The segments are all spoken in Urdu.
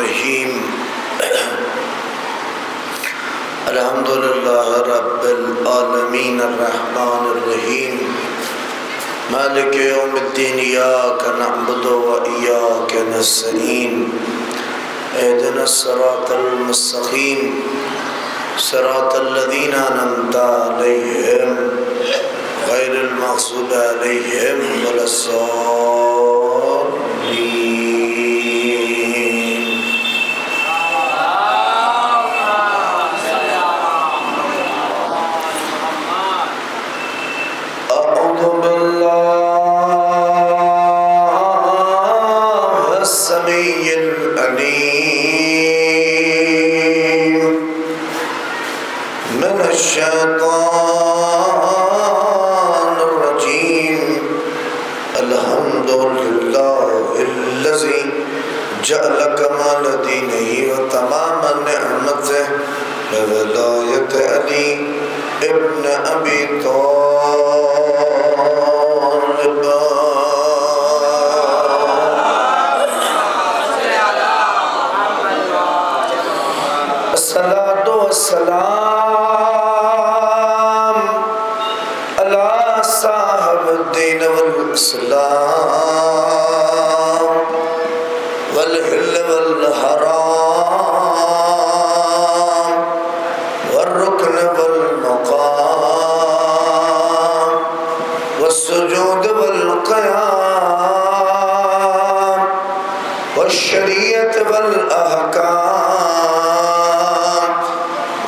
الرحیم الحمدللہ رب العالمین الرحمن الرحیم مالک یوم الدین ایاک نعبد و ایاک نستعین اهدنا الصراط المستقیم صراط الذین انعمت علیہم غیر المغضوب علیہم ولا الضالین اعوذ باللہ السمیع العلیم من الشیطان الرجیم الحمدللہ الذی جعل کمال دینہ و تمام نعمتہ ولایت علی ابن ابی طالب الصلاۃ والسلام علی صاحب الدین والاسلام والحل والحرام والرکن والمقام والسجود والقیام والشریعت والاحکام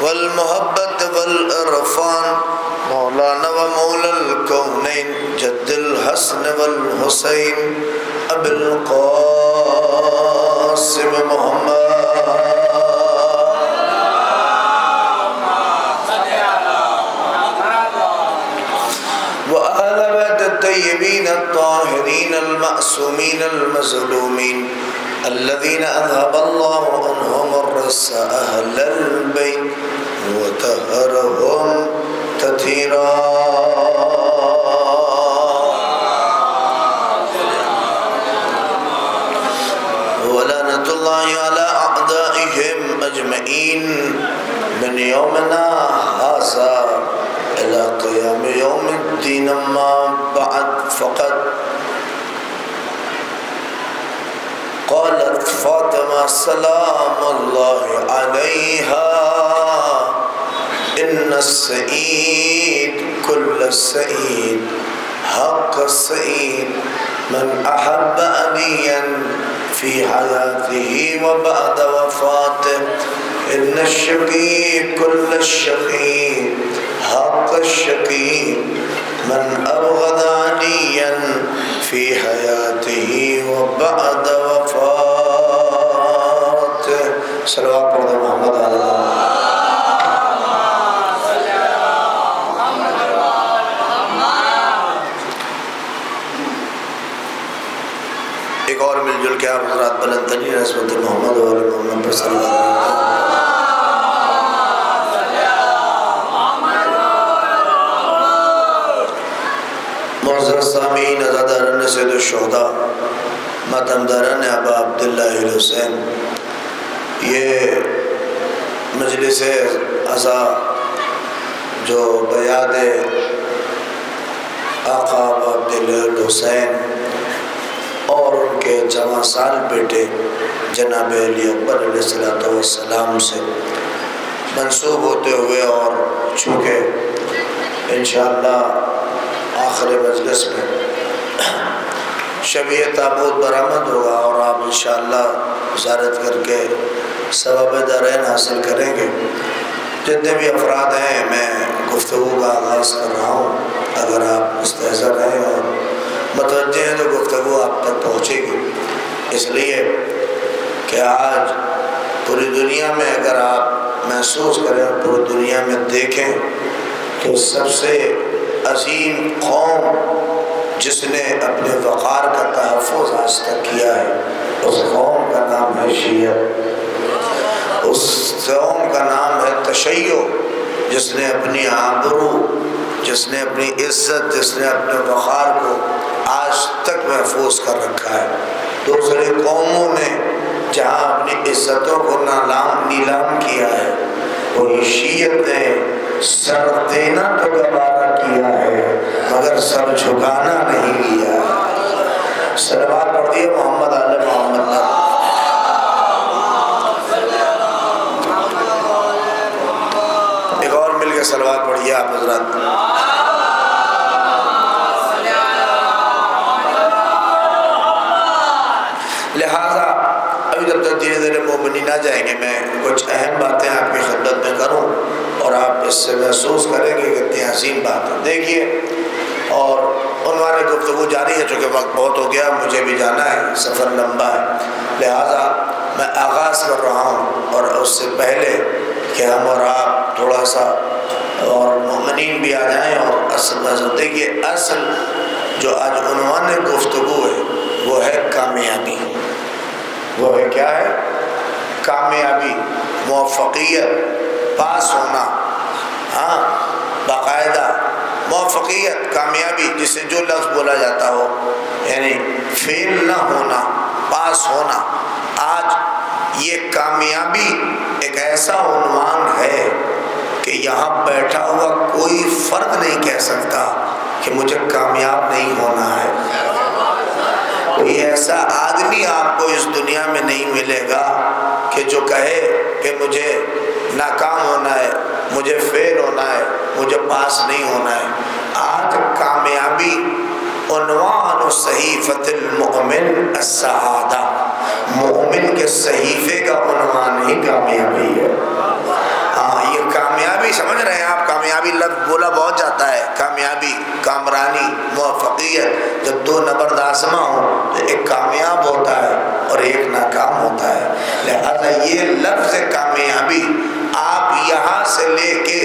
والمحبت والعرفان مولانا و مولا الکونین جد الحسن والحسین ابی القاسم محمد وآل بیت الطیبین الطاہرین المعصومین المظلومین الذين أذهب الله عنهم الرس أهل البيت وطهرهم تطهيرا ولعنة الله على أعدائهم أجمعين من يومنا هذا إلى قيام يوم الدين ما بعد فقط قالت فاطمہ سلام اللہ علیہا ان السعید کل السعید حق السعید من احب علیا فی حیاته وبعد وفاته ان الشقی کل الشقی حق الشقی من ابغض علیا فی حیاته وبعد وفاته صلوات پڑھ محمد علیہ ایک اور مل جل کے آپ حضرات بلند ترین عظمت محمد و علی محمد پر صلی اللہ علیہ معزز سامعین عزاداران سید الشہداء ماتمداران ابا عبداللہ الحسین یہ مجلس عزا جو بیاد آقا ابا عبداللہ الحسین اور ان کے جوان سال بیٹے جناب علی اکبر علیہ السلام سے منسوب ہوتے ہوئے اور چونکہ انشاءاللہ آخر مجلس میں شبیہ تابوت برآمد ہوگا اور آپ انشاءاللہ زیارت کر کے ثواب دارین حاصل کریں گے۔ جتنے بھی افراد ہیں میں گفتگو کا آغاز کر رہا ہوں، اگر آپ مستحضر ہیں اور متوجہ ہیں تو گفتگو آپ تک پہنچے گی، اس لیے کہ آج پوری دنیا میں اگر آپ محسوس کریں اور پوری دنیا میں دیکھیں تو سب سے عظیم قوم جس نے اپنے وقار کا تحفظ آج تک کیا ہے اس قوم کا نام ہے شیعہ، اس قوم کا نام ہے تشیع، جس نے اپنی آبرو، جس نے اپنی عزت، جس نے اپنے وقار کو آج تک محفوظ کر رکھا ہے۔ دوسری قوموں نے جہاں اپنی عزت عزتوں کو نیلام کیا ہے، کوئی شیعت نے سر دینا تو گوارا کیا ہے مگر سر جھکانا نہیں کیا ہے۔ صلوات پڑھتی ہے محمد آل محمد پر۔ ایک اور مل کے صلوات پڑھیے آپ حضرات۔ لہٰذا ابھی جب تک دھیرے دھیرے مومنی نہ جائیں گے، میں کچھ اہم باتیں آپ کی خدمت میں کروں اور آپ اس سے محسوس کریں گے کہ کتنی عظیم بات ہے۔ دیکھیے، اور عنوان گفتگو جاری ہے، چونکہ وقت بہت ہو گیا، مجھے بھی جانا ہے، سفر لمبا ہے، لہٰذا میں آغاز کر رہا ہوں۔ اور اس سے پہلے کہ ہم اور آپ تھوڑا سا اور مومنین بھی آ جائیں اور اصل دیکھیے، اصل جو آج عنوان گفتگو ہے وہ ہے کامیابی۔ وہ ہے کیا ہے؟ کامیابی، موفقیت، پاس ہونا، ہاں باقاعدہ موفقیت، کامیابی، جسے جو لفظ بولا جاتا ہو، یعنی فیل نہ ہونا، پاس ہونا۔ آج یہ کامیابی ایک ایسا عنوان ہے کہ یہاں بیٹھا ہوا کوئی فرد نہیں کہہ سکتا کہ مجھے کامیاب نہیں ہونا ہے۔ کوئی ایسا آدمی آپ کو اس دنیا میں نہیں ملے گا کہ جو کہے کہ مجھے ناکام ہونا ہے، مجھے فیل ہونا ہے، مجھے پاس نہیں ہونا ہے۔ آج کامیابی عنوان صحیفۃ المؤمن السعادہ، مومن کے صحیفے کا عنوان ہی کامیابی ہے۔ ہاں، یہ کامیابی سمجھ رہے ہیں آپ؟ کامیابی لفظ بولا بہت جاتا ہے، کامیابی، کامرانی، موفقیت۔ جب دو نبرد آسماں ہوں تو ایک کامیاب ہوتا ہے اور ایک ناکام ہوتا ہے۔ لہذا یہ لفظ کامیابی آپ یہاں سے لے کے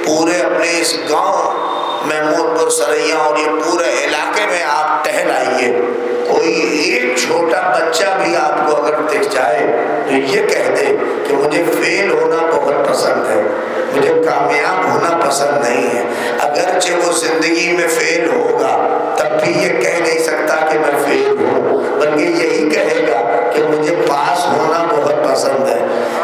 پورے اپنے اس گاؤں محمود پور سریا اور یہ پورے علاقے میں آپ ٹہل آئیے، کوئی ایک چھوٹا بچہ بھی آپ کو اگر دکھ جائے تو یہ کہہ دے کہ مجھے فیل ہونا بہت پسند ہے، مجھے کامیاب ہونا پسند نہیں ہے، اگرچہ وہ زندگی میں فیل ہوگا تب بھی یہ کہہ نہیں سکتا کہ میں فیل ہوں، بلکہ یہی کہے گا کہ مجھے پاس ہونا بہت پسند ہے،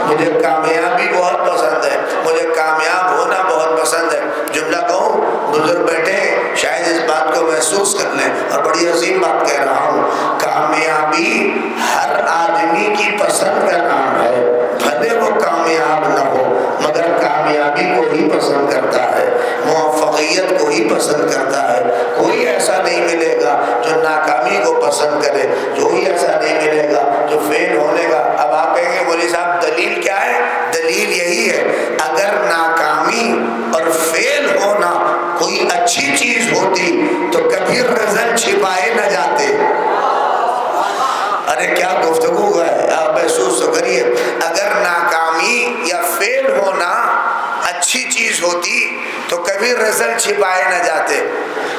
مجھے کامیابی بہت پسند ہے، مجھے کامیاب ہونا بہت پسند ہے۔ جملہ کہوں، بزرگ بیٹھے ہیں شاید اس بات کو محسوس کر لیں، اور بڑی عظیم بات کہہ رہا ہوں، کامیابی ہر آدمی کی پسند کا نام ہے، بھلے وہ کامیاب نہ ہو مگر کامیابی کو ہی پسند کرتا ہے، موفقیت کو ہی پسند کرتا ہے۔ کوئی ایسا نہیں ملے گا جو ناکامی کو پسند کرے، کوئی ایسا نہیں ملے گا جو فیل ہونے کا۔ اب آپ کہیں گے مولوی صاحب دلیل کیا ہے؟ دلیل یہی ہے، اگر ناکامی اور فیل ہونا کوئی اچھی چیز ہوتی تو کبھی رزلٹ چھپائے نہ جاتے۔ ارے کیا گفتگو ہے، آپ محسوس تو کریے۔ اگر ناکامی یا فیل ہونا اچھی چیز ہوتی تو کبھی رزلٹ چھپائے نہ جاتے۔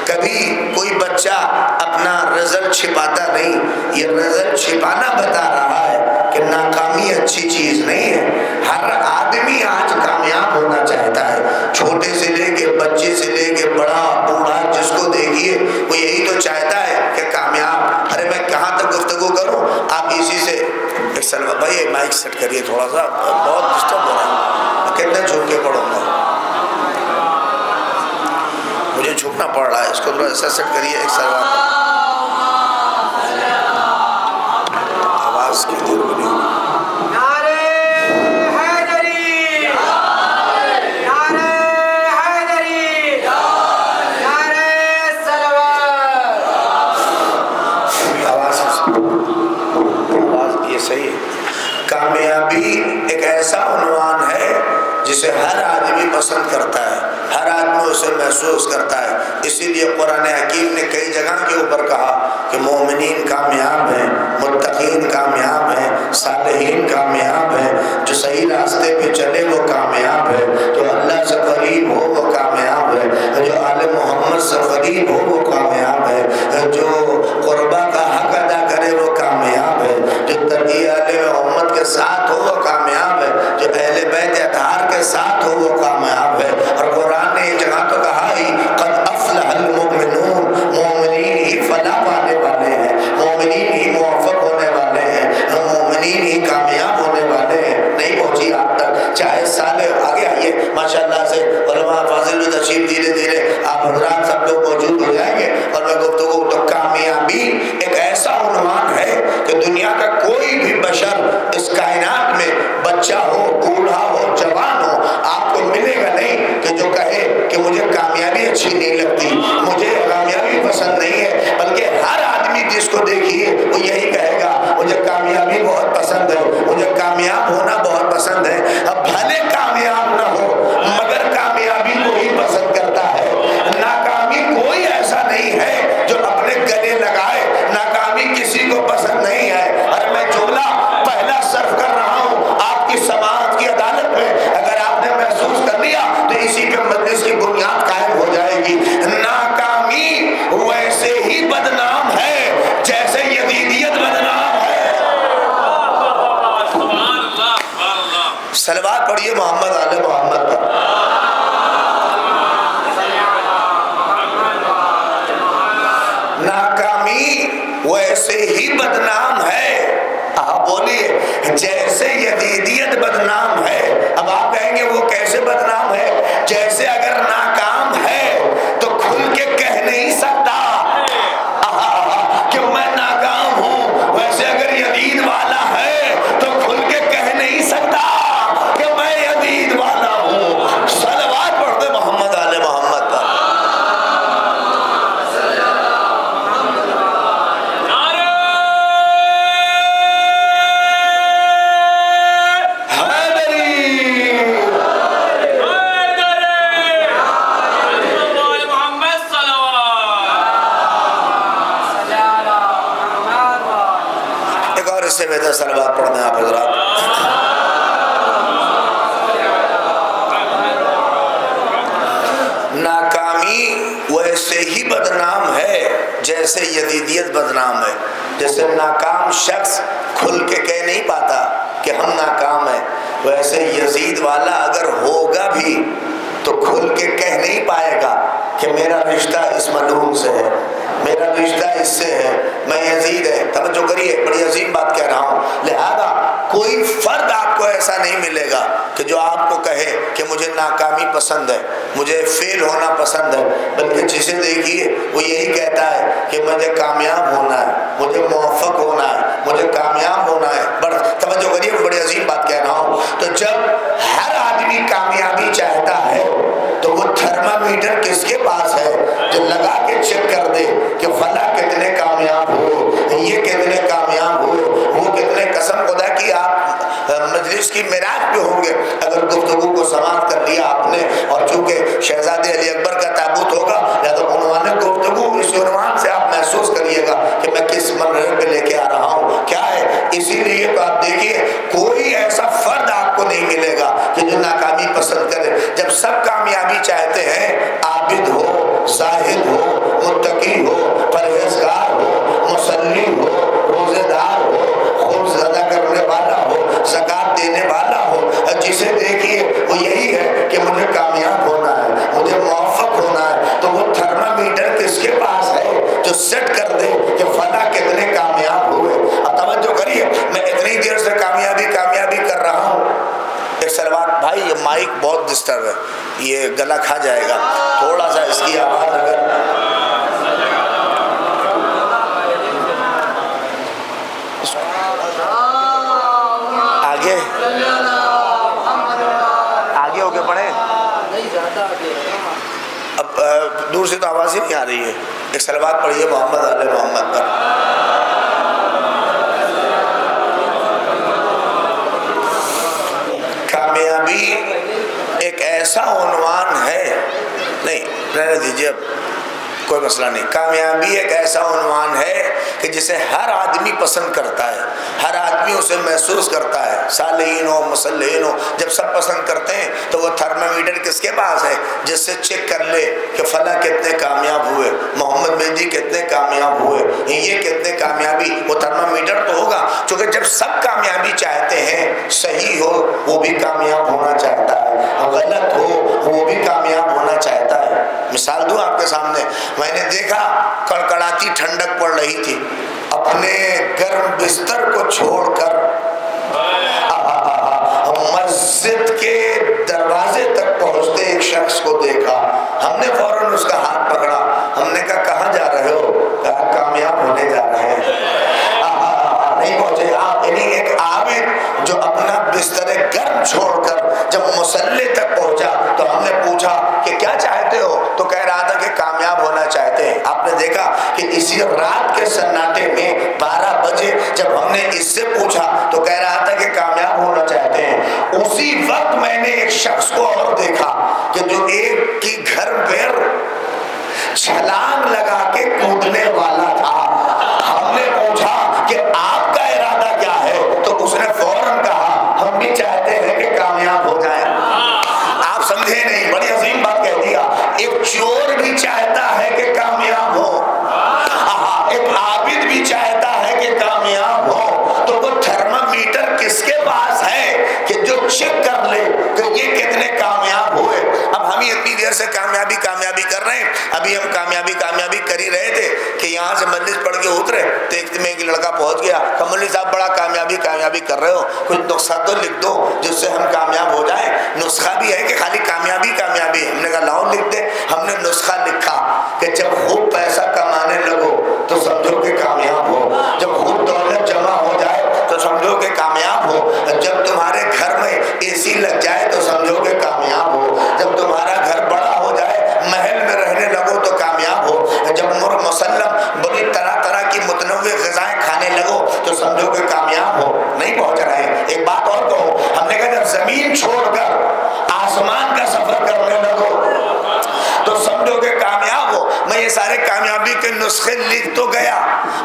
کبھی کوئی بچہ اپنا رزلٹ چھپاتا نہیں، یہ رزلٹ چھپانا بتا رہا ہے کہ ناکامی اچھی چیز نہیں ہے۔ ہر آدمی آج کامیاب ہونا چاہتا ہے، چھوٹے سے لے کے بچے سے لے کے بڑا بوڑھا، جس کو دیکھیے وہ یہی تو چاہتا ہے کہ کامیاب۔ ارے میں کہاں تک گفتگو کروں، آپ اسی سے ایک سلوہ بھائی مائک سیٹ کریے تھوڑا سا، بہت ڈسٹرب ہو رہا ہے، میں کتنے جھک کے پڑھوں گا، مجھے جھکنا پڑ رہا ہے، اس کو تھوڑا ایسا سیٹ کریے ایک سلوہ آواز کی دیر بنی ہوئی۔ صحیح ہے، کامیابی ایک ایسا عنوان ہے جسے ہر آدمی پسند کرتا ہے، ہر آدمی اسے محسوس کرتا ہے۔ اسی لیے قرآن حکیم نے کئی جگہ کے اوپر کہا کہ مومنین کامیاب ہیں، متقین کامیاب ہیں، صالحین کامیاب ہیں، جو صحیح راستے پہ چلے وہ کامیاب ہے، جو اللہ سے قریب ہو وہ کامیاب ہے، جو آل محمد سے قریب ہو وہ کامیاب ہے، جو قربا کا حق ادا کرے وہ کامیاب ہے، جو تقی آل محمد کے ساتھ ہو وہ کامیاب ہے، جو اہل بیت اطہار کے ساتھ ہو وہ کامیاب ہے۔ اور قرآن نے یہ جگہ تو کہا ہی قد افلح المؤمنون، مومنین ہی فلاح پانے والے ہیں، مومنین ہی موفق ہونے والے ہیں، مومنین ہی کامیاب ہونے والے بچہ ہو بوڑھا ہو جوان ہو آپ کو ملے گا نہیں کہ جو کہے کہ مجھے کامیابی اچھی نہیں لگتی، مجھے کامیابی پسند نہیں ہے، بلکہ ہر آدمی جس کو دیکھیے وہ یہی کہے گا مجھے کامیابی بہت پسند ہے، مجھے کامیاب ہونا بہت پسند ہے۔ اب بھلے کامیاب نہ ہو مگر کامیابی کو ہی پسند کرتا ہے۔ ناکامی کوئی ایسا نہیں ہے جو اپنے گلے لگائے، ناکامی کسی کو پسند نہیں ہے۔ اور میں جملہ پہلا صرف کر رہا ہوں آپ کی سماعت کی عدالت میں، اگر آپ نے محسوس کر لیا تو اسی پہ مجلس کی بنیاد قائم ہو جائے گی۔ ناکامی ویسے ہی بدنام ہے جیسے یزیدیت بدنام ہے۔ صلوات پڑھیے محمد آل محمد پر۔ ناکامی ویسے ہی بدنام ہے، آپ بولیے جیسے یزیدیت بدنام ہے۔ اب آپ کہیں گے وہ کیسے بدنام ہے؟ جیسے اگر ناکام ہے تو کھل کے کہہ نہیں سکتا کہ میں ناکام ہوں، ویسے اگر یزید والا ہے تو کھل کے کہہ نہیں سکتا کہ میں یزید والا ہوں۔ صلوات پڑھتے محمد آل محمد پر۔ صلوات پڑھنے آپ حضرات۔ ناکامی ویسے ہی بدنام ہے جیسے یزیدیت بدنام ہے۔ جیسے ناکام شخص کھل کے کہہ نہیں پاتا کہ ہم ناکام ہیں، ویسے یزید والا اگر ہوگا بھی تو کھل کے کہہ نہیں پائے گا کہ میرا رشتہ اس ملعون سے ہے، میرا رشتہ اس سے ہے، میں یزید ہے۔ توجہ کریے، بڑی عظیم بات کہہ رہا ہوں۔ لہذا کوئی فرد آپ کو ایسا نہیں ملے گا کہ جو آپ کو کہے کہ مجھے ناکامی پسند ہے، مجھے فیل ہونا پسند ہے، بلکہ جسے دیکھیے وہ یہی کہتا ہے کہ مجھے کامیاب ہونا ہے، مجھے موفق ہونا ہے، مجھے کامیاب ہونا ہے۔ بڑا توجہ کریے، بڑی عظیم بات کہہ رہا ہوں۔ تو جب ہر آدمی کامیابی چاہتا ہے تو وہ تھرمامیٹر کس کے پاس ہے جو لگا کے چیک کر دے کہ فلاں کتنے کامیاب ہوئے، یہ کتنے کامیاب ہوئے، وہ کتنے۔ قسم خدا کی آپ مجلس کی معراج پہ ہوں گے، اگر گفتگو کو سماعت کر لیا آپ نے، اور چونکہ شہزادے علی اکبر کا تابوت ہوگا یا تو عنوان گفتگو اس عنوان سے آپ محسوس کریے گا کہ میں کس منظر پہ لے کے آ رہا ہوں کیا ہے۔ اسی لیے تو آپ دیکھیے کوئی ایسا فرد آپ کو نہیں ملے گا کہ جو ناکامی پسند کرے۔ جب سب کامیابی چاہتے ہیں، عابد ہو، زاہد ہو، متقی ہو، پرہیزگار ہو، مصلی ہو، روزے دار ہو، خبز ادا کرنے والا ہو، زکات دینے والا ہو، جسے دیکھیے وہ یہی ہے کہ مجھے کامیاب ہونا ہے، مجھے موفق ہونا ہے، تو وہ تھرمامیٹر کس کے پاس ہے جو سیٹ کر دے کہ فلاں کتنے کامیاب ہوئے۔ اب توجہ کریے، میں اتنی دیر سے کامیابی کر رہا ہوں۔ ایک سلوات بھائی، یہ مائک بہت ڈسٹرب ہے، یہ گلا کھا جائے گا، تھوڑا سا اس کی آواز اگر آگے ہو کے پڑھیں۔ اب دور سے تو آواز ہی نہیں آ رہی ہے۔ ایک صلوات پڑھیے محمد آل محمد پر۔ کامیابی ایک ایسا عنوان ہے، نہیں رہنے دیجیے، اب کوئی مسئلہ نہیں۔ کامیابی ایک ایسا عنوان ہے کہ جسے ہر آدمی پسند کرتا ہے، ہر آدمی اسے محسوس کرتا ہے، صالحین ہو مصلحین ہو، جب سب پسند کرتے ہیں تو وہ تھرمامیٹر کس کے پاس ہے جس سے چیک کر لے کہ فلاں کتنے کامیاب ہوئے، محمد مہدی کتنے کامیاب ہوئے، یہ کتنے کامیابی، وہ تھرمامیٹر تو ہوگا۔ چونکہ جب سب کامیابی چاہتے ہیں، صحیح ہو وہ بھی کامیاب ہونا چاہتا ہے، غلط ہو وہ بھی کامیاب ہونا چاہتا ہے۔ مثال دوں آپ کے سامنے، میں نے دیکھا کڑکڑاتی ٹھنڈک پڑ رہی تھی، اپنے گرم بستر کو چھوڑ کر مسجد کے دروازے تک پہنچتے ایک شخص کو دیکھا۔ ہم نے فوراً اس کا ہاتھ پکڑا، ہم نے کہا کہاں جا رہے ہو؟ کہا کامیاب ہونے جا رہے ہیں۔ نہیں پہنچے آپ، یعنی ایک عابد جو اپنا بستر گرم کس کے پاس ہے کہ جو چیک کر لے کہ یہ کتنے کامیاب ہوئے؟ اب ہم اتنی دیر سے کامیابی کر رہے ہیں، ابھی ہم کامیابی کر ہی رہے تھے کہ یہاں سے مجلس پڑھ کے اترے تو ایک میں ایک لڑکا پہنچ گیا کہ مولوی صاحب بڑا کامیابی کر رہے ہو، کچھ نسخہ تو لکھ دو جس سے ہم کامیاب ہو جائیں۔ نسخہ بھی ہے کہ خالی کامیابی ہے؟ ہم نے کہا لاؤ لکھ دے۔ ہم نے نسخہ لکھا کہ جب خوب پیسہ کمانے لگو تو سمجھو کہ کامیاب ہو، جب خوب دولت جمع ہو جائے تو سمجھو کہ کامیاب ہو، جب تمہارے گھر میں اے سی لگ جائے تو سمجھو کہ کامیاب ہو، جب تمہارا گھر بڑا ہو جائے محل میں رہنے لگو تو کامیاب ہو، جب مسلم بڑی طرح کی متنوع غذائیں کھانے لگو تو سمجھو کہ کامیاب ہو۔ نہیں پہنچ رہے ہیں۔ ایک بات اور کہو، ہم نے کہا جب زمین چھوڑ کر آسمان کا سفر کرنے لگو تو سمجھو کہ کامیاب ہو۔ میں یہ سارے کامیابی کے نسخے لکھ تو گیا،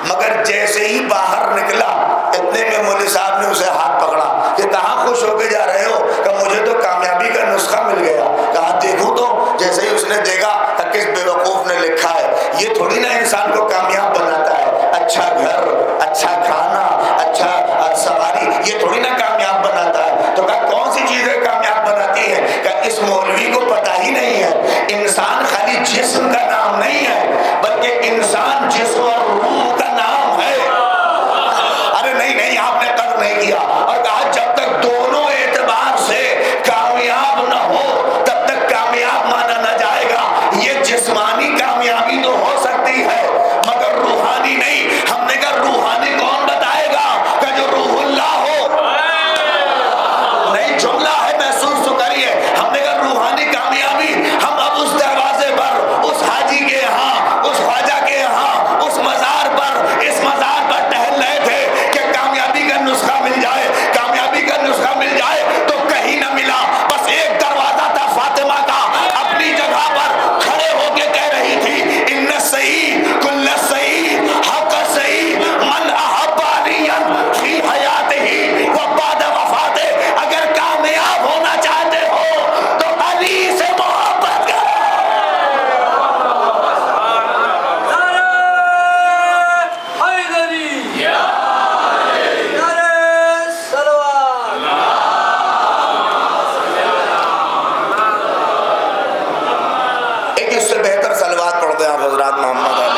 مگر جیسے ہی باہر نکلا اتنے میں مولوی صاحب نے اسے ہاتھ پکڑا کہ کہاں خوش ہو کے جا رہے ہو؟ کہ مجھے تو کامیابی کا نسخہ مل گیا۔ کہا دیکھوں تو، جیسے ہی اس نے دیکھا کہ کس بیوقوف نے لکھا ہے۔ یہ تھوڑی نا انسان کو کامیاب بناتا ہے، اچھا گھر، اچھا کھانا، اچھا سواری، یہ تھوڑی نا کامیاب بناتا ہے۔ تو کہا کون سی چیزیں کامیاب بناتی ہیں؟ کہ اس مولوی کو پتہ ہی نہیں ہے انسان خالی جسم کا نام نہیں ہے بلکہ انسان جسم اور روح کا نام ہے۔ ارے نہیں آپ نے قدر نہیں کیا، اور کہا جب تک دونوں اعتبار سے کامیاب نہ ہو تب تک کامیاب مانا نہ جائے گا۔ یہ جسمانی کامیابی تو ہو سکتی ہے مگر روحانی نہیں۔ ہم نے کہا روحانی کون بتائے گا؟ کہ جو روح اللہ ہو۔ نہیں جملہ ہے، محسوس تو کریے۔ ہم نے کہا روحانی کامیابی، ہم اب اس دروازے پر، اس حاجی کے یہاں، اس خواجہ کے یہاں، اس مزار پر، اس مزار پر ٹہل رہے تھے کہ کامیابی کا نسخہ مل جائے، کامیابی کا نسخہ مل جائے تو کہیں نہ ملا۔ بس ایک دروازہ تھا فاطمہ کا، اپنی جگہ پر کھڑے ہو کے کہہ رہی تھی ان سعید کل سعید حق سعید من احب علیا فی حیاتہ و بعد وفاتہ۔ اگر کامیاب ہونا چاہتے ہو تو علی سے محبت کرو۔ ایک اس سے بہتر صلوات پڑھ دیں آپ حضرات محمد علی۔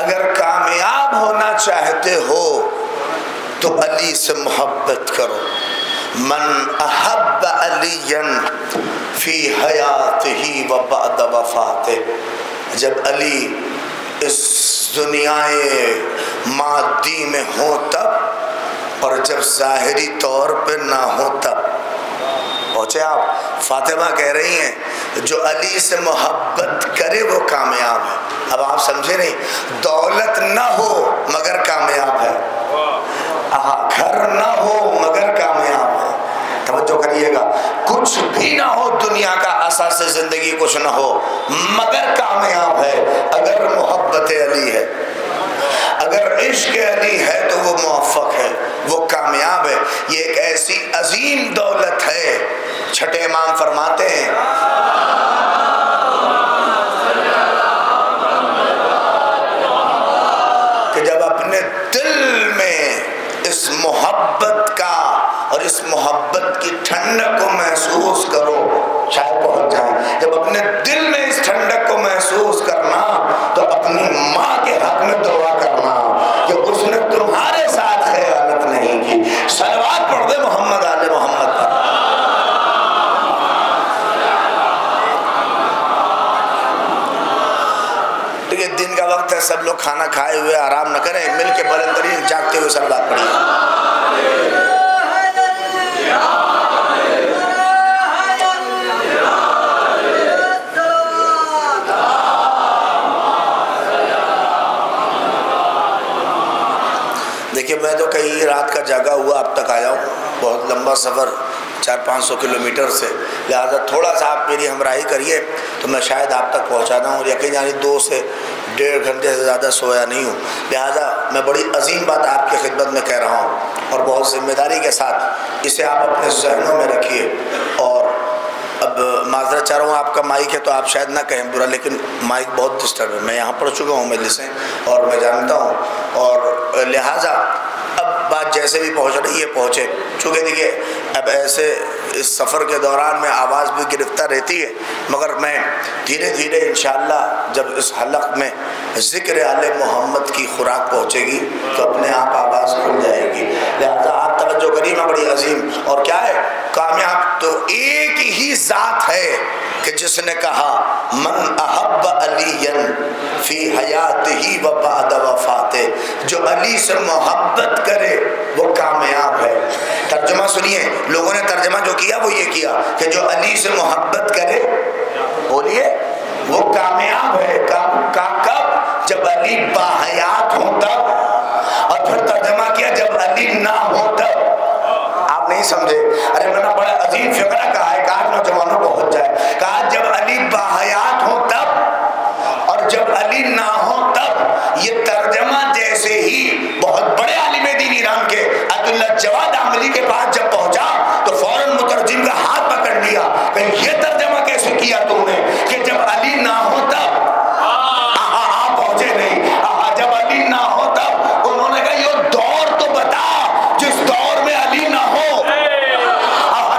اگر کامیاب ہونا چاہتے ہو تو علی سے محبت کرو۔ من احب علی فی حیاتہ و بعد وفاتہ۔ جب علی اس دنیا مادی میں ہو تب، اور جب ظاہری طور پہ نہ ہو تب۔ پہنچے آپ؟ فاطمہ کہہ رہی ہیں جو علی سے محبت کرے وہ کامیاب ہے۔ اب آپ سمجھے نہیں، دولت نہ ہو مگر کامیاب ہے، گھر نہ ہو مگر کامیاب ہے۔ توجہ کریے گا، کچھ بھی نہ ہو دنیا کا اساس زندگی کچھ نہ ہو مگر کامیاب ہے اگر محبت علی ہے، اگر عشق علی ہے تو وہ موفق ہے، وہ کامیاب ہے۔ یہ ایک ایسی عظیم دولت ہے، چھٹے امام فرماتے ہیں کہ جب اپنے دل میں اس محبت کا اور اس محبت کی ٹھنڈک کو محسوس کرو، شاید پہنچ جائیں۔ جب اپنے دل میں اس ٹھنڈک کو محسوس کرنا تو اپنی ماں کے حق میں دعا کرنا کہ اس نے تمہارے ساتھ خیانت نہیں کی۔ صلوات پڑھ دے محمد آل محمد پر۔ تو یہ دن کا وقت ہے، سب لوگ کھانا کھائے ہوئے آرام نہ کریں، مل کے بلند ترین جاگتے ہوئے صلوات پڑھیں۔ دیکھیے میں تو کئی رات کا جاگا ہوا اب تک آیا ہوں، بہت لمبا سفر 400-500 کلومیٹر سے، لہٰذا تھوڑا سا آپ میری ہمراہی کریے تو میں شاید آپ تک پہنچانا ہوں۔ یقین یعنی 2 سے 1.5 گھنٹے سے زیادہ سویا نہیں ہوں، لہٰذا میں بڑی عظیم بات آپ کی خدمت میں کہہ رہا ہوں اور بہت ذمہ داری کے ساتھ اسے آپ اپنے ذہنوں میں رکھیے۔ اور اب اب معذرت چاہ رہا ہوں، آپ کا مائک ہے تو آپ شاید نہ کہیں برا، لیکن مائک بہت ڈسٹرب ہے، میں یہاں پڑھ چکا ہوں مجلسیں اور میں جانتا ہوں، اور لہٰذا اب بات جیسے بھی پہنچ رہی ہے پہنچے، چونکہ دیکھیے اب ایسے اس سفر کے دوران میں آواز بھی گرفتار رہتی ہے، مگر میں دھیرے دھیرے انشاءاللہ جب اس حلق میں ذکر آل محمد کی خوراک پہنچے گی تو اپنے آپ آواز کھل جائے گی، لہذا آپ توجہ کریے، میں بڑی عظیم اور کیا ہے کامیاب تو ایک ہی ذات ہے کہ جس نے کہا من احب علی فی حیاتہ و بعد وفاتہ، جو علی سے محبت کرے وہ کامیاب ہے۔ ترجمہ سنیے، لوگوں نے ترجمہ جو کیا وہ یہ کیا کہ جو علی سے محبت کرے، بولیے، وہ کامیاب ہے۔ کب؟ جب علی باحیات ہوں تب، اور پھر ترجمہ کیا جب علی نہ ہو تب۔ آپ نہیں سمجھے، ارے میں نے بڑا عظیم فقرہ کہا ہے، کہا نوجوانوں کو پہنچ جائے، کہا جب علی باحیات ہوں تب اور جب علی نہ ہو تب۔ یہ ترجمہ جیسے ہی بہت بڑے عالم دین ایران کے عبداللہ جواد عاملی کے پاس جب پہنچا تو فوراً مترجم کا ہاتھ پکڑ لیا کہ یہ ترجمہ کیسے کیا تم نے کہ جب علی نہ ہو تب؟ آپ پہنچے نہیں، جب علی نہ ہو تب۔ انہوں نے کہا یہ دور تو بتا جس دور میں علی نہ ہو۔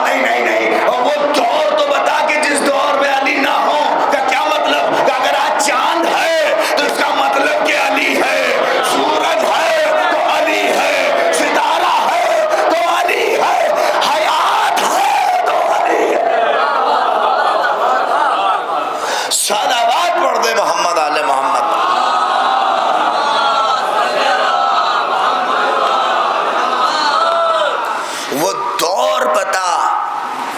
نہیں، وہ دور تو بتا کہ جس دور میں علی نہ ہو۔ کا کیا مطلب؟ کہ اگر آج چاند ہے تو اس کا مطلب کہ علی ہے، سورج ہے تو علی ہے، ستارہ ہے تو علی ہے، حیات ہے تو علی ہے۔ صلوات پڑھ دے محمد آل محمد۔ وہ دور بتا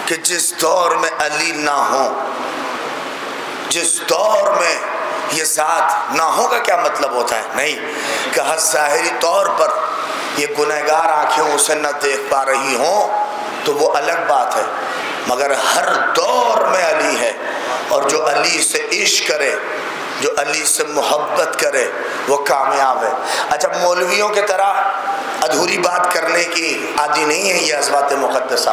کہ جس دور میں علی نہ ہو، جس دور میں یہ ذات نہ ہو کا کیا مطلب ہوتا ہے؟ نہیں کہ ہر ظاہری طور پر یہ گنہگار آنکھیں اسے نہ دیکھ پا رہی ہوں تو وہ الگ بات ہے، مگر ہر دور میں علی ہے، اور جو علی سے عشق کرے، جو علی سے محبت کرے وہ کامیاب ہے۔ اچھا، مولویوں کی طرح ادھوری بات کرنے کی عادی نہیں ہے یہ حضرات مقدسہ۔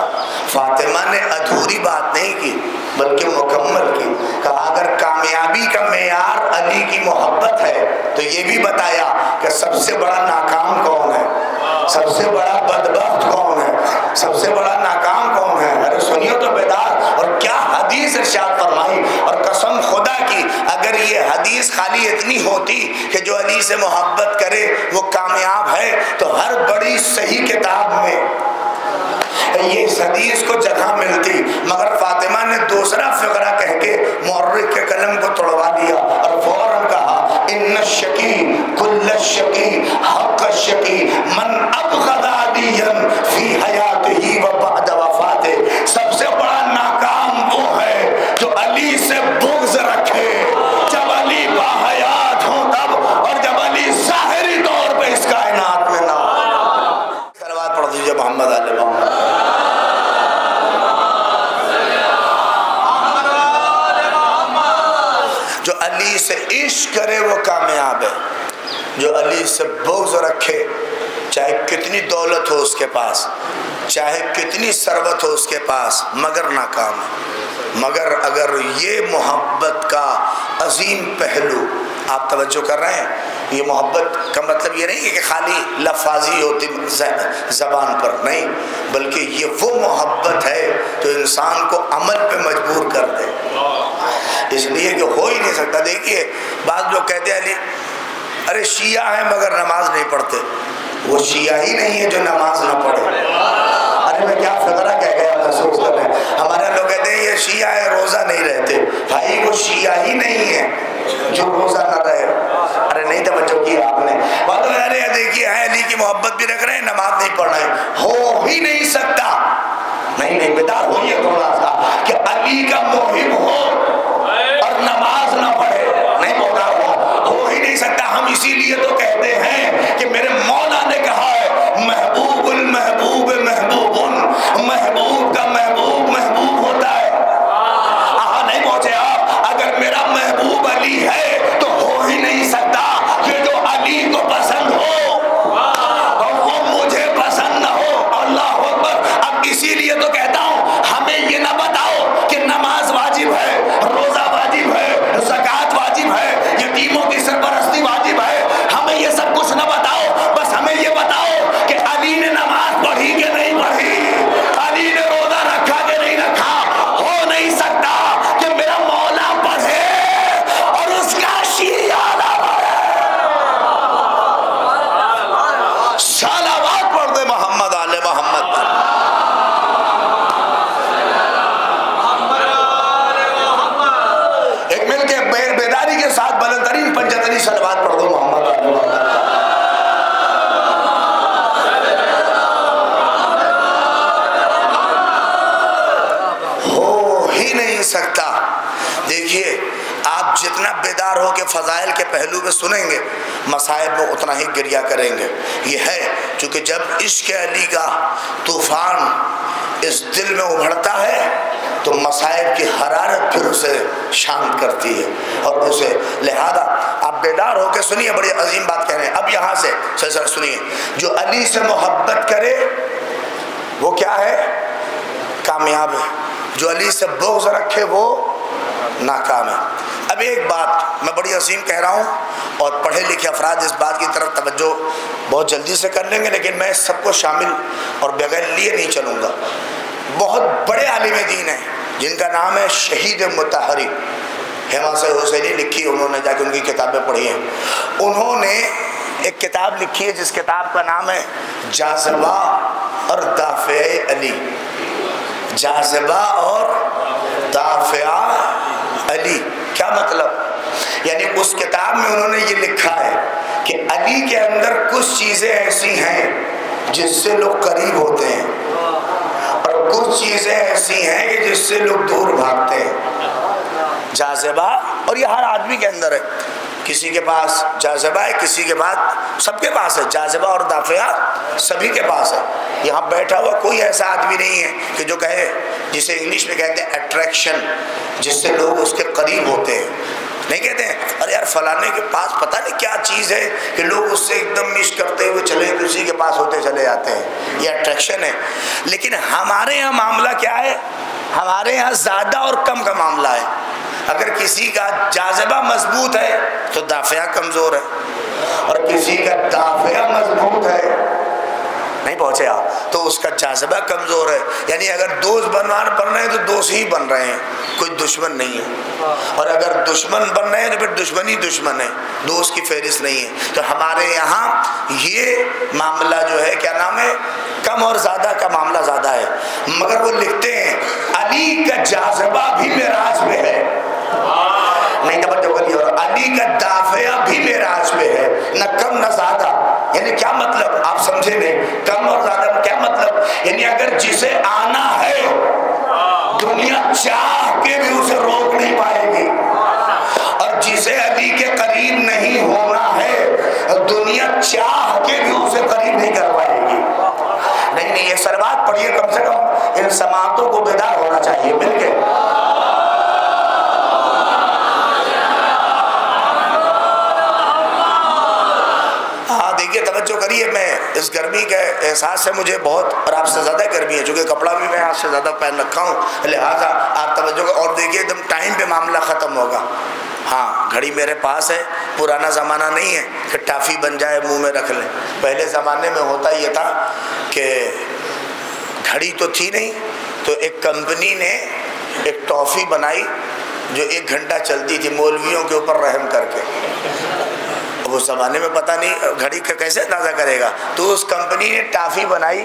فاطمہ نے ادھوری بات نہیں کی بلکہ مکمل کی، کہا اگر کامیابی کا معیار علی کی محبت ہے تو یہ بھی بتایا کہ سب سے بڑا ناکام کون ہے، سب سے بڑا بدبخت کون ہے، سب سے بڑا ناکام کون ہے۔ ارے سنیو تو بیدار، اور کیا حدیث ارشاد فرمائی، اور قسم خدا کی اگر یہ حدیث خالی اتنی ہوتی کہ جو علی سے محبت کرے وہ کامیاب ہے تو ہر بڑی صحیح کتاب میں یہ اس حدیث کو جگہ ملتی، مگر فاطمہ نے دوسرا فقرہ کہہ کے مورخ کے قلم کو توڑوا دیا اور فوراً کہا ان الشقی کل الشقی حق الشقی من ابغض علیٰ فی حیاتہ و بعد وفاتہ۔ سب سے بڑا ناکام وہ ہے جو علی سے بغض رکھے جب علی باحیات ہوں تب، اور جب علی ظاہری طور پہ اس کائنات میں نہ ہو۔ صلوات پڑھ دیجئے محمد علیہ محمد۔ جو علی سے عشق کرے وہ کامیاب ہے، جو علی سے بغض رکھے چاہے کتنی دولت ہو اس کے پاس، چاہے کتنی ثروت ہو اس کے پاس، مگر ناکام ہے۔ مگر اگر یہ محبت کا عظیم پہلو آپ توجہ کر رہے ہیں، یہ محبت کا مطلب یہ نہیں کہ خالی لفاظی ہوتی زبان پر، نہیں، بلکہ یہ وہ محبت ہے جو انسان کو عمل پہ مجبور کر دے، اس لیے کہ ہو ہی نہیں سکتا۔ دیکھیے بعض لوگ کہتے ہیں علی ارے شیعہ ہیں مگر نماز نہیں پڑھتے، وہ شیعہ ہی نہیں ہے جو نماز نہ پڑھے۔ ارے میں کیا فقرہ کہہ گیا محسوس کر رہے ہیں، ہمارے لوگ کہتے ہیں یہ شیعہ ہے روزہ نہیں رہتے، بھائی وہ شیعہ ہی نہیں ہے جو روزہ نہ رہے۔ ارے نہیں توجہ کی آپ نے، بات ارے دیکھیے علی کی محبت بھی رکھ رہے ہیں، نماز نہیں پڑھ رہے ہیں، ہو ہی نہیں سکتا۔ نہیں بیدار ہوئیے تھوڑا سا کہ علی کا محب ہو اور نماز نہ پڑھے، نہیں بولا ہو ہی نہیں سکتا۔ ہم اسی لیے تو کہتے ہیں کہ میرے مولا نے کہا ہے محبوب المحبوب محبوب، محبوب کا محبوب محبوب ہوتا ہے۔ نہیں پہنچے آپ، اگر میرا محبوب علی ہے تو ہو ہی نہیں سکتا کہ جو علی کو پسند ہو اور وہ مجھے پسند نہ ہو۔ اللہ اکبر۔ اب اسی لیے تو کہتا ہوں ہمیں یہ نہ بتاؤ کہ نماز کے فضائل کے پہلو میں سنیں گے مصائب میں اتنا ہی گریہ کریں گے۔ یہ ہے چونکہ جب عشق علی کا طوفان اس دل میں ابھرتا ہے تو مصائب کی حرارت پھر اسے شانت کرتی ہے اور اسے لہذا آپ بیدار ہو کے سنیے، بڑی عظیم بات کہہ رہے ہیں۔ اب یہاں سے سر سنیے، جو علی سے محبت کرے وہ کیا ہے؟ کامیاب ہے۔ جو علی سے بغض رکھے وہ ناکام ہے۔ اب ایک بات میں بڑی عظیم کہہ رہا ہوں اور پڑھے لکھے افراد اس بات کی طرف توجہ بہت جلدی سے کر لیں گے، لیکن میں سب کو شامل اور بغیر لیے نہیں چلوں گا۔ بہت بڑے عالم دین ہیں جن کا نام ہے شہید مطہری، حماسہ حسینی لکھی، انہوں نے جا کے ان کی کتابیں پڑھی ہیں۔ انہوں نے ایک کتاب لکھی ہے جس کتاب کا نام ہے جاذبہ اور دافع علی۔ جاذبہ اور دافع علی کیا مطلب؟ یعنی اس کتاب میں انہوں نے یہ لکھا ہے کہ علی کے اندر کچھ چیزیں ایسی ہیں جس سے لوگ قریب ہوتے ہیں اور کچھ چیزیں ایسی ہیں کہ جس سے لوگ دور بھاگتے ہیں۔ جاذبہ، اور یہ ہر آدمی کے اندر ہے، کسی کے پاس جاذبہ ہے، کسی کے پاس، سب کے پاس ہے جاذبہ اور دافع، سبھی کے پاس ہے۔ یہاں بیٹھا ہوا کوئی ایسا آدمی نہیں ہے کہ جو کہے، جسے انگلش میں کہتے ہیں اٹریکشن، جس سے لوگ اس کے قریب ہوتے ہیں۔ نہیں کہتے ہیں ارے یار فلانے کے پاس پتہ نہیں کیا چیز ہے کہ لوگ اس سے ایک دم مش کرتے ہوئے چلے اسی کے پاس ہوتے چلے جاتے ہیں، یہ اٹریکشن ہے۔ لیکن ہمارے یہاں معاملہ کیا ہے؟ ہمارے یہاں زیادہ اور کم کا معاملہ ہے۔ اگر کسی کا جاذبہ مضبوط ہے تو دافع کمزور ہے، اور کسی کا دافع مضبوط ہے، نہیں پہنچے آپ، تو اس کا جاذبہ کمزور ہے۔ یعنی اگر دوست بن رہے ہیں تو دوست ہی بن رہے ہیں، کوئی دشمن نہیں ہے، اور اگر دشمن بن رہے ہیں تو پھر دشمن ہی دشمن ہے، دوست کی فہرست نہیں ہے۔ تو ہمارے یہاں یہ معاملہ جو ہے کیا نام ہے، کم اور زیادہ کا معاملہ زیادہ ہے۔ مگر وہ لکھتے ہیں علی کا جاذبہ بھی معراج پہ ہے، نہیں توجہ کریے، اور علی کا دافع بھی معراج پہ ہے، نہ کم نہ زیادہ۔ یعنی کیا مطلب آپ سمجھے نہیں؟ کم اور زیادہ کیا مطلب؟ یعنی اگر جسے آنا ہے دنیا چاہ کے بھی اسے روک نہیں پائے گی، اور جسے علی کے قریب نہیں ہونا ہے دنیا چاہ کے بھی اسے قریب نہیں کر پائے گی۔ نہیں یہ سلوات پڑھیے، کم سے کم ان سماعتوں کو بیدار ہونا چاہیے مل کے۔ توجہ کریے، میں اس گرمی کے احساس سے مجھے بہت، اور آپ سے زیادہ گرمی ہے چونکہ کپڑا بھی میں آپ سے زیادہ پہن رکھا ہوں، لہٰذا آپ توجہ اور دیکھیے ایک دم ٹائم پہ معاملہ ختم ہوگا۔ ہاں گھڑی میرے پاس ہے، پرانا زمانہ نہیں ہے کہ ٹافی بن جائے منہ میں رکھ لیں۔ پہلے زمانے میں ہوتا یہ تھا کہ گھڑی تو تھی نہیں، تو ایک کمپنی نے ایک ٹافی بنائی جو 1 گھنٹہ چلتی تھی، مولویوں کے اوپر رحم کر کے۔ اب اس زمانے میں پتہ نہیں گھڑی کا کیسے اندازہ کرے گا، تو اس کمپنی نے ٹافی بنائی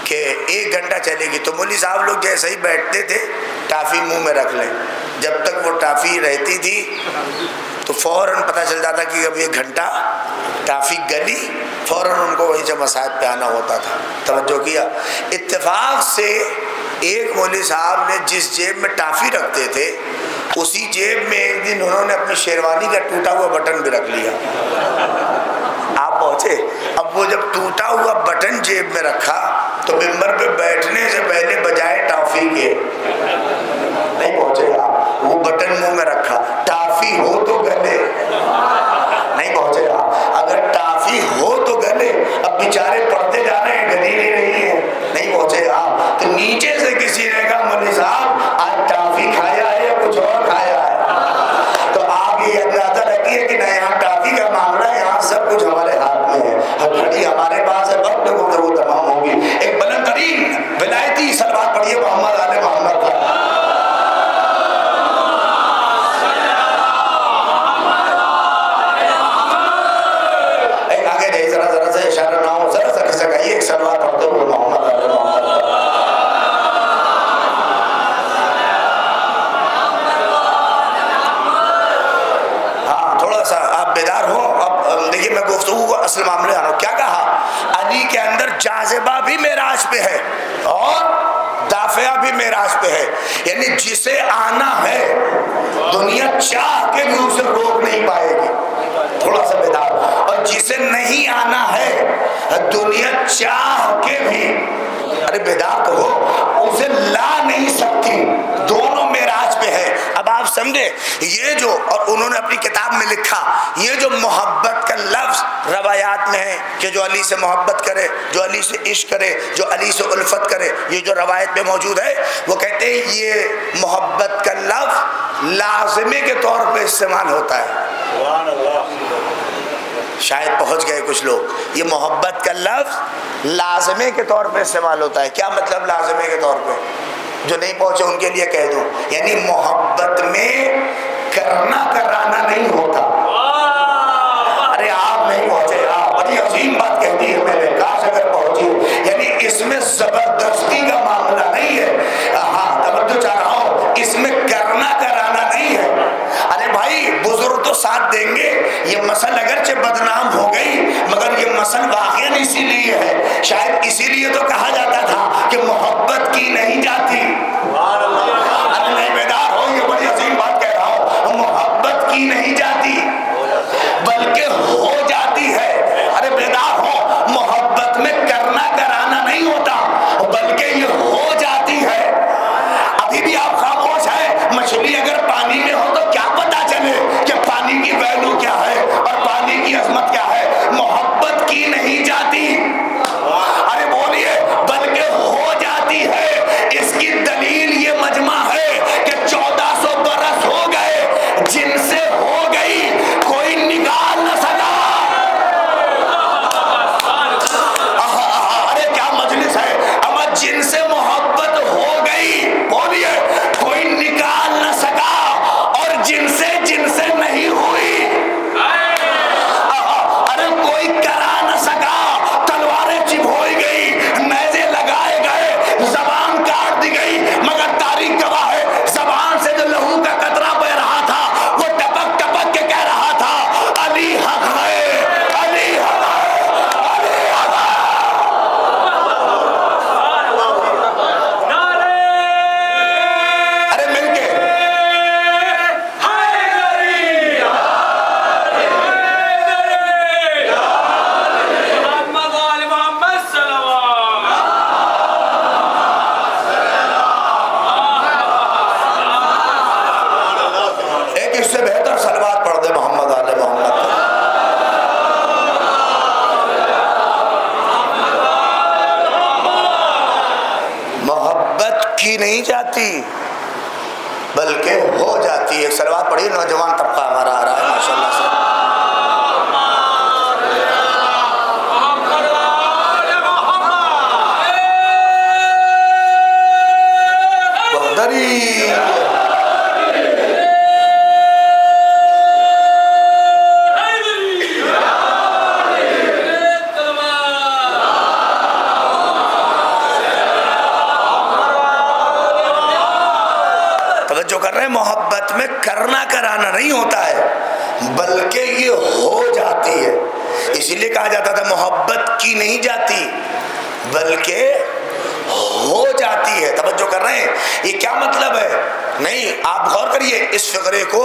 کہ 1 گھنٹہ چلے گی، تو مولوی صاحب لوگ جیسے ہی بیٹھتے تھے ٹافی منہ میں رکھ لیں، جب تک وہ ٹافی رہتی تھی تو فوراً پتہ چل جاتا کہ اب 1 گھنٹہ ٹافی گلی، فوراً ان کو وہیں سے مساجد پہ آنا ہوتا تھا۔ توجہ کیا؟ اتفاق سے ایک مولوی صاحب نے جس جیب میں ٹافی رکھتے تھے اسی جیب میں ایک دن انہوں نے اپنی شیروانی کا ٹوٹا ہوا بٹن بھی رکھ لیا۔ آپ پہنچے؟ اب وہ جب ٹوٹا ہوا بٹن جیب میں رکھا تو ممبر پہ بیٹھنے سے پہلے بجائے ٹافی کے، نہیں پہنچے آپ، وہ بٹن منہ میں رکھا، ٹافی ہو تو گلے، نہیں پہنچے آپ، اگر ٹافی ہو تو گلے، اب بیچارے پڑھتے جا رہے ہیں گلی نہیں رہی ہے، نہیں پہنچے آپ، تو نیچے سے کسی نے کہا مولوی صاحب آج ٹافی کھایا ہے یا کچھ اور کھایا ہے؟ تو آپ یہ اندازہ رکھیے کہ نہیں یہاں ٹافی کا معاملہ ہے، یہاں سب کچھ ہمارے ہاتھ میں ہے، گھڑی ہمارے پاس ہے، وقت گفتگو تمام ہوگی۔ ایک بلند ترین ولایتی صلوات پڑھیے محمد آل محمد پر۔ ایک آگے جائیے، ذرا سے اشارہ نہ ہو، ذرا سا کھسکائیے، ایک صلوات پڑھتے ہوئے محمد آل محمد پر۔ بیدار ہو۔ اب دیکھیے میں گفتگو کو اصل معاملے آ رہا ہوں، کیا کہا؟ علی کے اندر جاذبہ بھی معراج پہ ہے اور دافعہ بھی معراج پہ ہے، یعنی جسے آنا ہے دنیا چاہ کے بھی اسے روک نہیں پائے گی، تھوڑا سا بیدار، اور جسے نہیں آنا ہے دنیا چاہ کے بھی، ارے بیدار تو ہو، اسے لا نہیں سکتی، دونوں معراج پہ ہے۔ اب آپ سمجھے یہ جو، اور انہوں نے اپنی کتاب میں لکھا، یہ جو محبت کا لفظ روایات میں ہے کہ جو علی سے محبت کرے، جو علی سے عشق کرے، جو علی سے الفت کرے، یہ جو روایت میں موجود ہے، وہ کہتے ہیں یہ محبت کا لفظ لازمے کے طور پہ استعمال ہوتا ہے۔ سبحان اللہ، شاید پہنچ گئے کچھ لوگ، یہ محبت کا لفظ لازمے کے طور پہ استعمال ہوتا ہے۔ کیا مطلب لازمے کے طور پہ؟ جو نہیں پہنچے ان کے لیے کہہ دوں، یعنی محبت میں کرنا کرانا نہیں ہوتا۔ ارے آپ نہیں پہنچے، آپ بڑی عظیم بات کہہ دی ہے میں نے، کاش اگر پہنچی، یعنی اس میں زبردستی کا معاملہ نہیں ہے، ہاں توجہ چاہ رہا ہوں، اس میں کرنا کرانا نہیں ہے۔ ارے بھائی بزرگ تو ساتھ دیں گے، یہ مسل اگرچہ بدنام ہو گئی مگر یہ مسل واقعاً اسی لیے ہے، شاید اسی لیے تو کہا جاتا تھا کہ محبت کی نہیں جاتی۔ ارے نہیں بیدار ہو، یہ بڑی عظیم بات کہہ رہا ہوں، محبت کی نہیں جاتی بلکہ ہو جاتی ہے۔ ارے بیدار ہو، محبت میں کرنا کرانا نہیں ہوتا بلکہ یہ ہو جاتی ہے۔ ابھی بھی آپ خاموش ہیں، مچھلی اگر پانی میں ہو تو کیا پتا چلے کہ پانی کی ویلو کیا ہے اور پانی کی عظمت کیا ہے؟ محبت کی نہیں جاتی، ارے بولیے، بلکہ ہو جاتی ہے۔ اس کی دلیل یہ مجمع ہے کہ 1400 برس ہو گئے، جن سے ہو گئی کوئی نکال نہ سکا۔ ارے کیا مجلس ہے، اما جن سے محبت ہو گئی، بولیے، کوئی نکال نہ سکا، اور جن سے نہیں ہوئی، ارے کوئی کرا نہ سکا۔ تلواریں چبھوئی گئی، نیزے لگائے گئے، زبان کاٹ دی گئی، مگر تاریخ گواہ ہے زبان سے جو لہو کا قطرہ بہ رہا تھا وہ ٹپک ٹپک کے کہہ رہا تھا علی حق ہے، علی حق ہے، علی حق ہے۔ ارے مل کے اس سے بہتر صلوات پڑھ دے محمد آل محمد۔ محبت کی نہیں جاتی بلکہ ہو جاتی ہے۔ ایک صلوات پڑھی، نوجوان طبقہ ہمارا آ رہا ہے ماشاءاللہ سے۔ بہتری جو کر رہے ہیں، محبت میں کرنا کرانا نہیں ہوتا ہے بلکہ یہ ہو جاتی ہے۔ اسی لیے کہا جاتا تھا محبت کی نہیں جاتی بلکہ ہو جاتی ہے۔ توجہ کر رہے ہیں، یہ کیا مطلب ہے؟ نہیں، آپ غور کریے، اس فقرے کو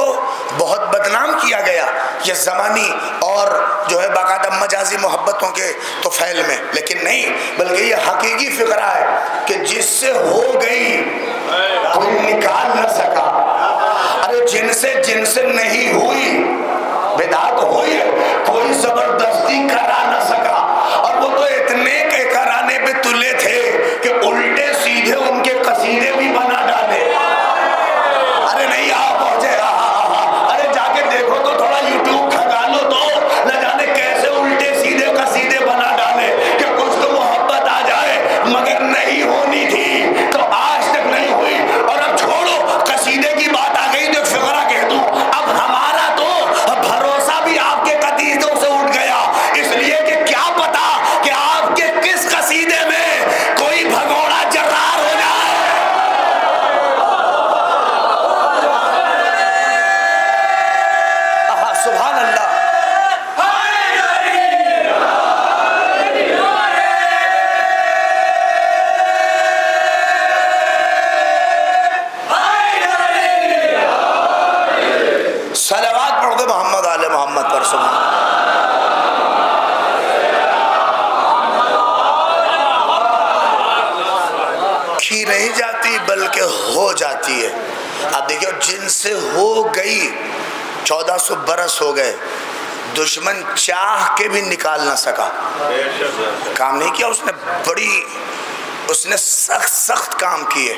بہت بدنام کیا گیا یہ زمانی اور جو ہے باقاعدہ مجازی محبتوں کے تو فعل میں، لیکن نہیں، بلکہ یہ حقیقی فقرہ ہے کہ جس سے ہو گئی کوئی نکال نہ سکا۔ ارے جن سے نہیں ہوئی، بیدار تو ہوئی ہے، کوئی زبردستی کرا نہ سکا، اور وہ تو اتنے کے کرانے پہ تلے تھے کہ الٹے سیدھے ان کے قصیدے بھی بنا ڈالے۔ ارے نہیں آپ پہنچے، ارے جا کے دیکھو تو تھوڑا یوٹیوب کھگا لو تو نہ جانے کیسے الٹے سیدھے قصیدے بنا ڈالے کہ کچھ تو محبت آ جائے، مگر نہیں ہونی تھی تو آج تک نہیں ہوئی۔ اور اب چھوڑو، قصیدے کی بات آ گئی تو فقرہ کہہ دوں، اب ہمارا تو بھروسہ بھی آپ کے قصیدوں سے اٹھ گیا، اس لیے ہو جاتی ہے. اب دیکھو جن سے ہو گئی 1400 برس ہو گئے, دشمن چاہ کے بھی نکال نہ سکا, کام نہیں کیا اس نے, اس نے سخت کام کیے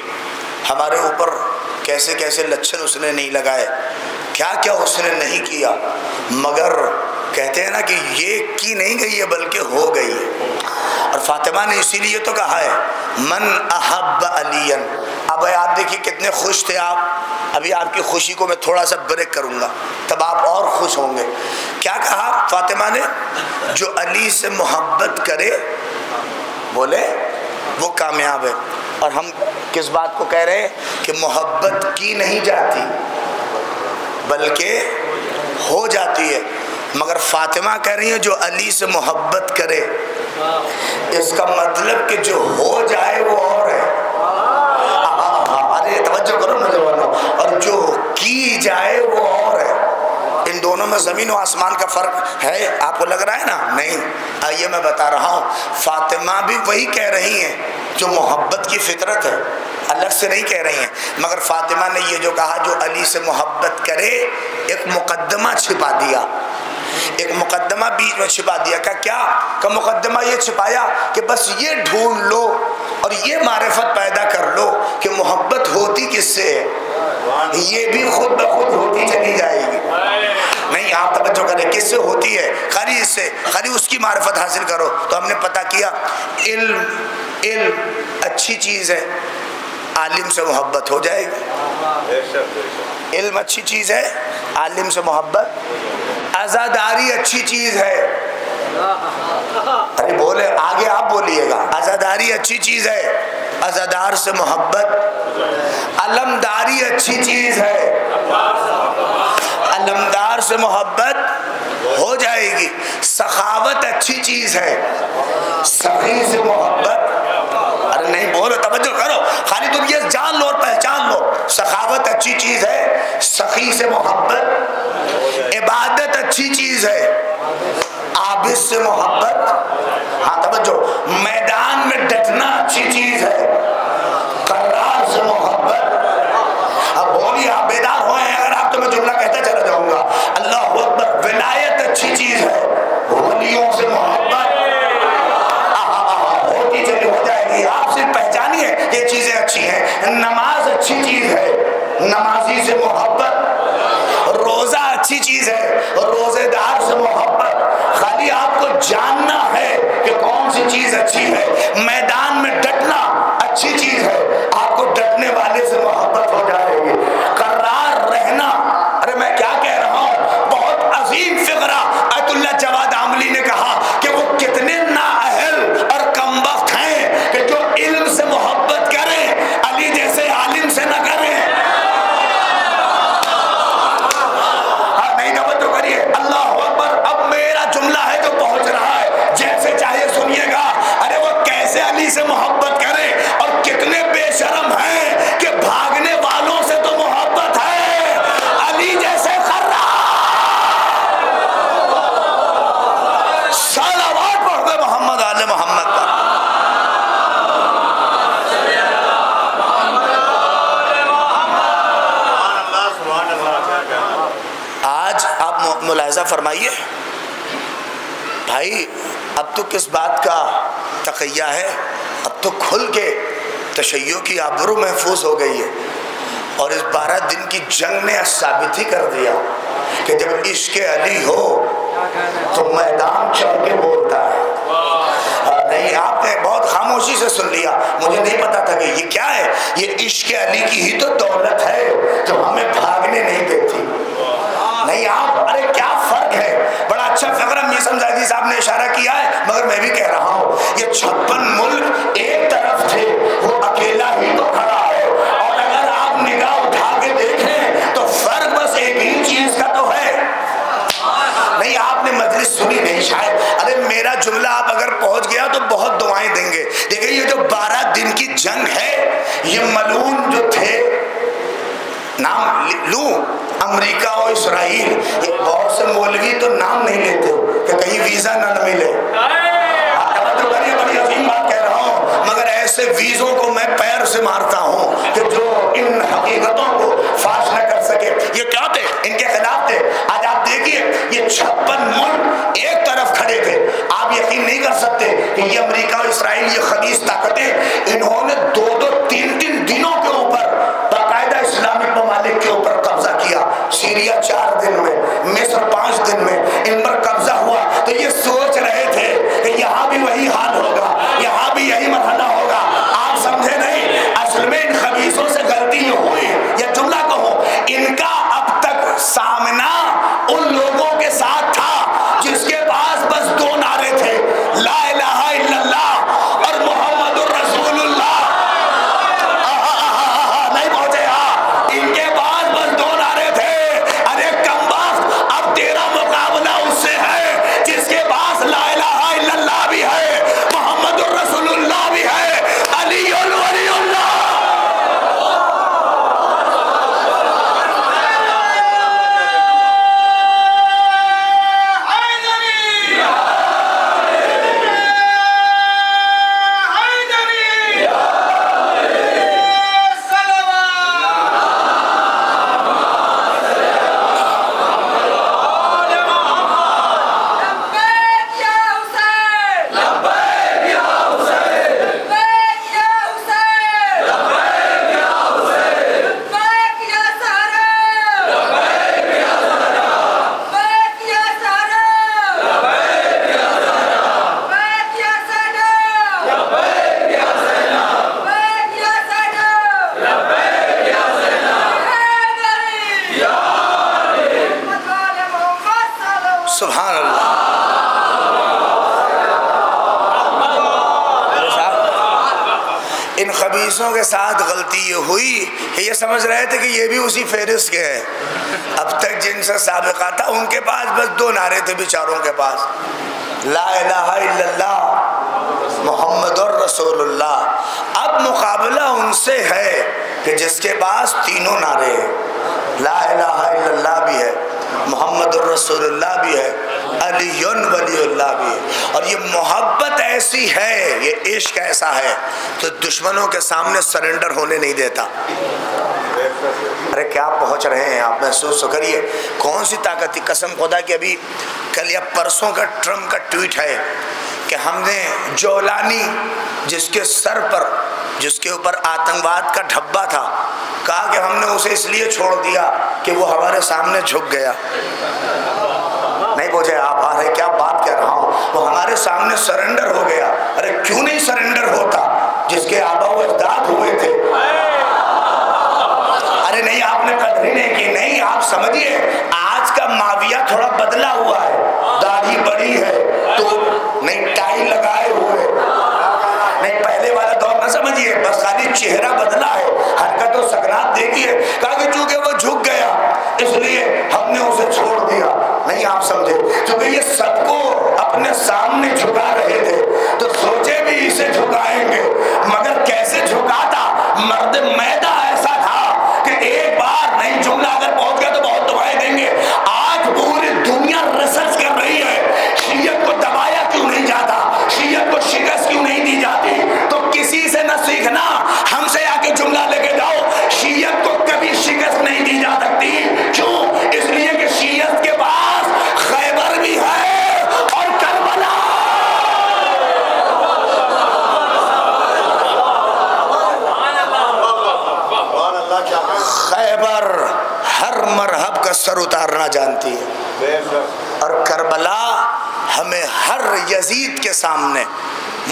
ہمارے اوپر, کیسے کیسے لچھن اس نے نہیں لگائے, کیا کیا اس نے نہیں کیا, مگر کہتے ہیں نا کہ یہ کی نہیں گئی ہے بلکہ ہو گئی ہے. اور فاطمہ نے اسی لیے تو کہا ہے من احب علی. اب آپ دیکھیے کتنے خوش تھے آپ, ابھی آپ کی خوشی کو میں تھوڑا سا بریک کروں گا تب آپ اور خوش ہوں گے. کیا کہا فاطمہ نے؟ جو علی سے محبت کرے بولے وہ کامیاب ہے. اور ہم کس بات کو کہہ رہے ہیں کہ محبت کی نہیں جاتی بلکہ ہو جاتی ہے, مگر فاطمہ کہہ رہی ہیں جو علی سے محبت کرے, اس کا مطلب کہ جو ہو جائے وہ اور ہے. ارے توجہ کرو نوجوانوں, اور جو کی جائے وہ اور ہے. ان دونوں میں زمین و آسمان کا فرق ہے, آپ کو لگ رہا ہے نا؟ نہیں, آئیے میں بتا رہا ہوں. فاطمہ بھی وہی کہہ رہی ہیں جو محبت کی فطرت ہے, الگ سے نہیں کہہ رہی ہیں, مگر فاطمہ نے یہ جو کہا جو علی سے محبت کرے, ایک مقدمہ چھپا دیا, ایک مقدمہ بیچ میں چھپا دیا. کیا کہ مقدمہ یہ چھپایا کہ بس یہ ڈھونڈ لو اور یہ معرفت پیدا کر لو کہ محبت ہوتی کس سے ہے, یہ بھی خود بخود ہوتی چلی جائے گی. نہیں, آپ توجہ کریں, کس سے ہوتی ہے؟ خالی اس سے, خالی اس کی معرفت حاصل کرو. تو ہم نے پتہ کیا علم اچھی چیز ہے, عالم سے محبت ہو جائے گی. علم اچھی چیز ہے, عالم سے محبت. عزاداری اچھی چیز ہے, ارے بولے آگے آپ بولیے گا. عزاداری اچھی چیز ہے, عزادار سے محبت. علمداری اچھی چیز ہے, علمدار سے محبت ہو جائے گی. سخاوت اچھی چیز ہے, سخی سے محبت. ارے نہیں بولو, توجہ کرو, خالی تم یہ جان لو اور پہچان لو. سخاوت اچھی چیز ہے, سخی سے محبت. عبادت اچھی چیز ہے, عابد سے محبت. ہاں توجہ, میدان میں ڈٹنا اچھی چیز ہے, قرار سے محبت. اب بولیے, آپ بیدار ہوئے ہیں اگر آپ, تو میں جملہ کہتا چلا جاؤں گا. اللہ اکبر. ولایت اچھی چیز ہے, ولیوں سے محبت. ہوتی چلی ہو جائے گی, آپ صرف پہچانیے یہ چیزیں اچھی ہیں. نماز اچھی چیز ہے, نمازی سے محبت. روزہ اچھی چیز ہے, روزے دار سے محبت. خالی آپ کو جاننا ہے کہ کون سی چیز اچھی ہے. میدان میں ڈٹنا اچھی چیز ہے, آپ کو ڈٹنے والے سے محبت ہو جائے گی. قرار رہنا, ارے میں کیا کہہ رہا ہوں, بہت عظیم فقرہ آیت اللہ جواد عاملی نے کہا کہ وہ کتنے نااہل اور کم وقت ہیں کہ جو علم سے محبت کریں علی جیسے عالم سے نہ کریں. اللہ اکبر. اب میرا جملہ ہے جو پہنچ رہا ہے, جیسے چاہے سنیے گا. ارے وہ کیسے علی سے محبت کرے, اور کتنے بے شرم ہیں کہ بھاگنے والوں سے تو محبت ہے, علی جیسے صلوات پڑھ دے محمد آل محمد پر. آج آپ ملاحظہ فرمائیے بھائی, اب تو کس بات کا تقیہ ہے, اب تو کھل کے تشیع کی آبرو محفوظ ہو گئی ہے. اور اس 12 دن کی جنگ نے ثابت ہی کر دیا کہ جب عشق علی ہو تو میدان چڑھ کے بولتا ہے. نہیں, آپ نے بہت خاموشی سے سن لیا, مجھے نہیں پتا تھا کہ یہ کیا ہے. یہ عشق علی کی ہی تو دولت ہے جو ہمیں بھاگنے نہیں دیتی. نہیں آپ, ارے کیا فرق ہے. بڑا اچھا فقرہ میثم زاہدی صاحب نے اشارہ کیا ہے, مگر میں بھی کہہ رہا ہوں یہ 56 ملک ایک طرف تھے, وہ اکیلا ہی تو کھڑا ہے. اور اگر آپ نگاہ اٹھا کے دیکھیں تو فرق بس ایک ہی چیز کا تو ہے. نہیں آپ نے مجلس سنی نہیں شاید. ارے میرا جملہ آپ اگر پہنچ گیا تو بہت دعائیں دیں گے. دیکھیں یہ جو 12 دن کی جنگ ہے, یہ ملعون جو تھے, نام لوں امریکہ اور اسرائیل, یہ بہت سے مولوی تو نام نہیں لیتے ہو کہ کہیں ویزا نہ ملے. بڑی عظیم بات کہہ رہا ہوں, مگر ایسے ویزوں کو میں پیر سے مارتا ہوں کہ جو ان حقیقتوں کو فاش نہ کر سکے. یہ کیا تھے؟ ان کے خلاف تھے. آج آپ دیکھیے یہ 56 ملک ایک طرف کھڑے تھے. آپ یقین نہیں کر سکتے کہ یہ امریکہ اور اسرائیل، یہ خبیث طاقتیں، انہوں نے 2-3 دنوں کے اوپر باقاعدہ اسلامک ممالک کے اوپر قبضہ کیا. سیریا 4 دن میں، مصر 5 دن میں ان پر قبضہ ہوا. تو یہ سوچ رہے تھے کہ یہاں بھی وہی حال ہوگا، یہاں بھی یہی مرحلہ ہوگا. آپ سمجھے نہیں، اصل میں ان خبیثوں سے غلطی یہ ہوئی. یہ جملہ کہو، ان کا اب تک سامنا ان لوگوں کے ساتھ تھا جس کے پاس بس 2 نعرے تھے، لا الہ الا اللہ اور محمد الرسول اللہ. نہیں پہنچے؟ ان کے پاس بس 2 نعرے تھے. ارے کمبخت، اب تیرا مقابلہ اس سے ہے جس کے پاس لا الہ الا اللہ بھی ہے، محمد الرسول اللہ بھی ہے، علی ولی اللہ. سبحان اللہ. ان خبیثوں کے ساتھ غلطی یہ ہوئی کہ یہ سمجھ رہے تھے کہ یہ بھی اسی فہرست کے ہیں. اب تک جن سے سابقہ تھا ان کے پاس بس 2 نعرے تھے بیچاروں کے پاس، لا الہ الا اللہ محمد الرسول اللہ. اب مقابلہ ان سے ہے کہ جس کے پاس 3 نعرے ہیں، لا الہ الا اللہ بھی ہے، محمد الرسول اللہ بھی ہے، علی ولی اللہ بھی ہے. اور یہ محبت ایسی ہے، یہ عشق ایسا ہے تو دشمنوں کے سامنے سرنڈر ہونے نہیں دیتا. ارے کیا پہنچ رہے ہیں آپ، محسوس تو کریے. کون سی طاقت تھی، قسم خدا کی ابھی کل یا پرسوں کا ٹرمپ کا ٹویٹ ہے کہ ہم نے جولانی جس کے سر پر، جس کے اوپر آتنکواد کا دھبا تھا، کہا کہ ہم نے اسے اس لیے چھوڑ دیا کہ وہ ہمارے سامنے جھک گیا. نہیں پوچھے آپ، ارے کیا بات کہہ رہا ہوں، وہ ہمارے سامنے سرنڈر ہو گیا. ارے کیوں نہیں سرنڈر ہوتا جس کے آبا و اجداد ہوئے تھے؟ ارے نہیں، آپ نے قدر ہی نہیں کی. نہیں، آپ سمجھیے آج کا معاویہ تھوڑا بدلا ہوا ہے، داڑھی بڑی ہے تو نہیں، ٹائی لگائے ہوئے نہیں، پہلے والا دور نہ سمجھیے، بس خالی چہرہ بدلا ہے، حرکت و سکنات دیکھیے. کہا کہ چونکہ وہ جھک گیا اس لیے ہم نے اسے چھوڑ دیا. نہیں آپ سمجھے، چونکہ یہ سب کو اپنے سامنے جھکا رہے تھے تو سوچے بھی اسے جھکائیں گے، مگر کیسے جھکاتا؟ مرد میدہ ایسا تھا کہ ایک بار نہیں، جملہ اگر پہنچ گیا تو بہت دعائیں دیں گے. آج پوری دنیا ریسرچ کر رہی ہے شیعت کو دبایا کیوں نہیں جاتا، شیعت کو شکست کیوں نہیں دی جاتی. تو کسی سے نہ سیکھنا، ہم سے آ کے جملہ لے کے جاؤ، شیعت کو کبھی شکست نہیں دی جا سکتی. کیوں؟ اس لیے کہ شیعت کے پاس خیبر بھی ہے اور کربلا. خیبر ہر مرحب کا سر اتارنا جانتی ہے، اور کربلا ہمیں ہر یزید کے سامنے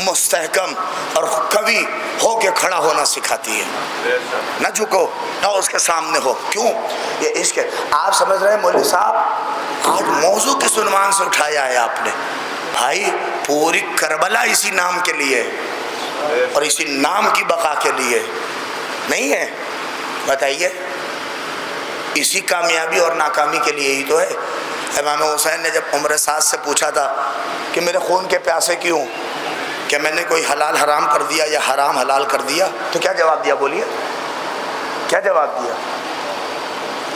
مستحکم اور قوی ہو کے کھڑا ہونا سکھاتی ہے. نہ جھکو، نہ اس کے سامنے ہو. کیوں؟ یہ عشق ہے. آپ سمجھ رہے ہیں مولوی صاحب، آج موضوع کس عنوان سے اٹھایا ہے آپ نے؟ بھائی پوری کربلا اسی نام کے لیے اور اسی نام کی بقا کے لیے نہیں ہے. بتائیے، اسی کامیابی اور ناکامی کے لیے ہی تو ہے. امام حسین نے جب عمر سعد سے پوچھا تھا کہ میرے خون کے پیاسے کیوں، کہ میں نے کوئی حلال حرام کر دیا یا حرام حلال کر دیا، تو کیا جواب دیا؟ بولیے کیا جواب دیا؟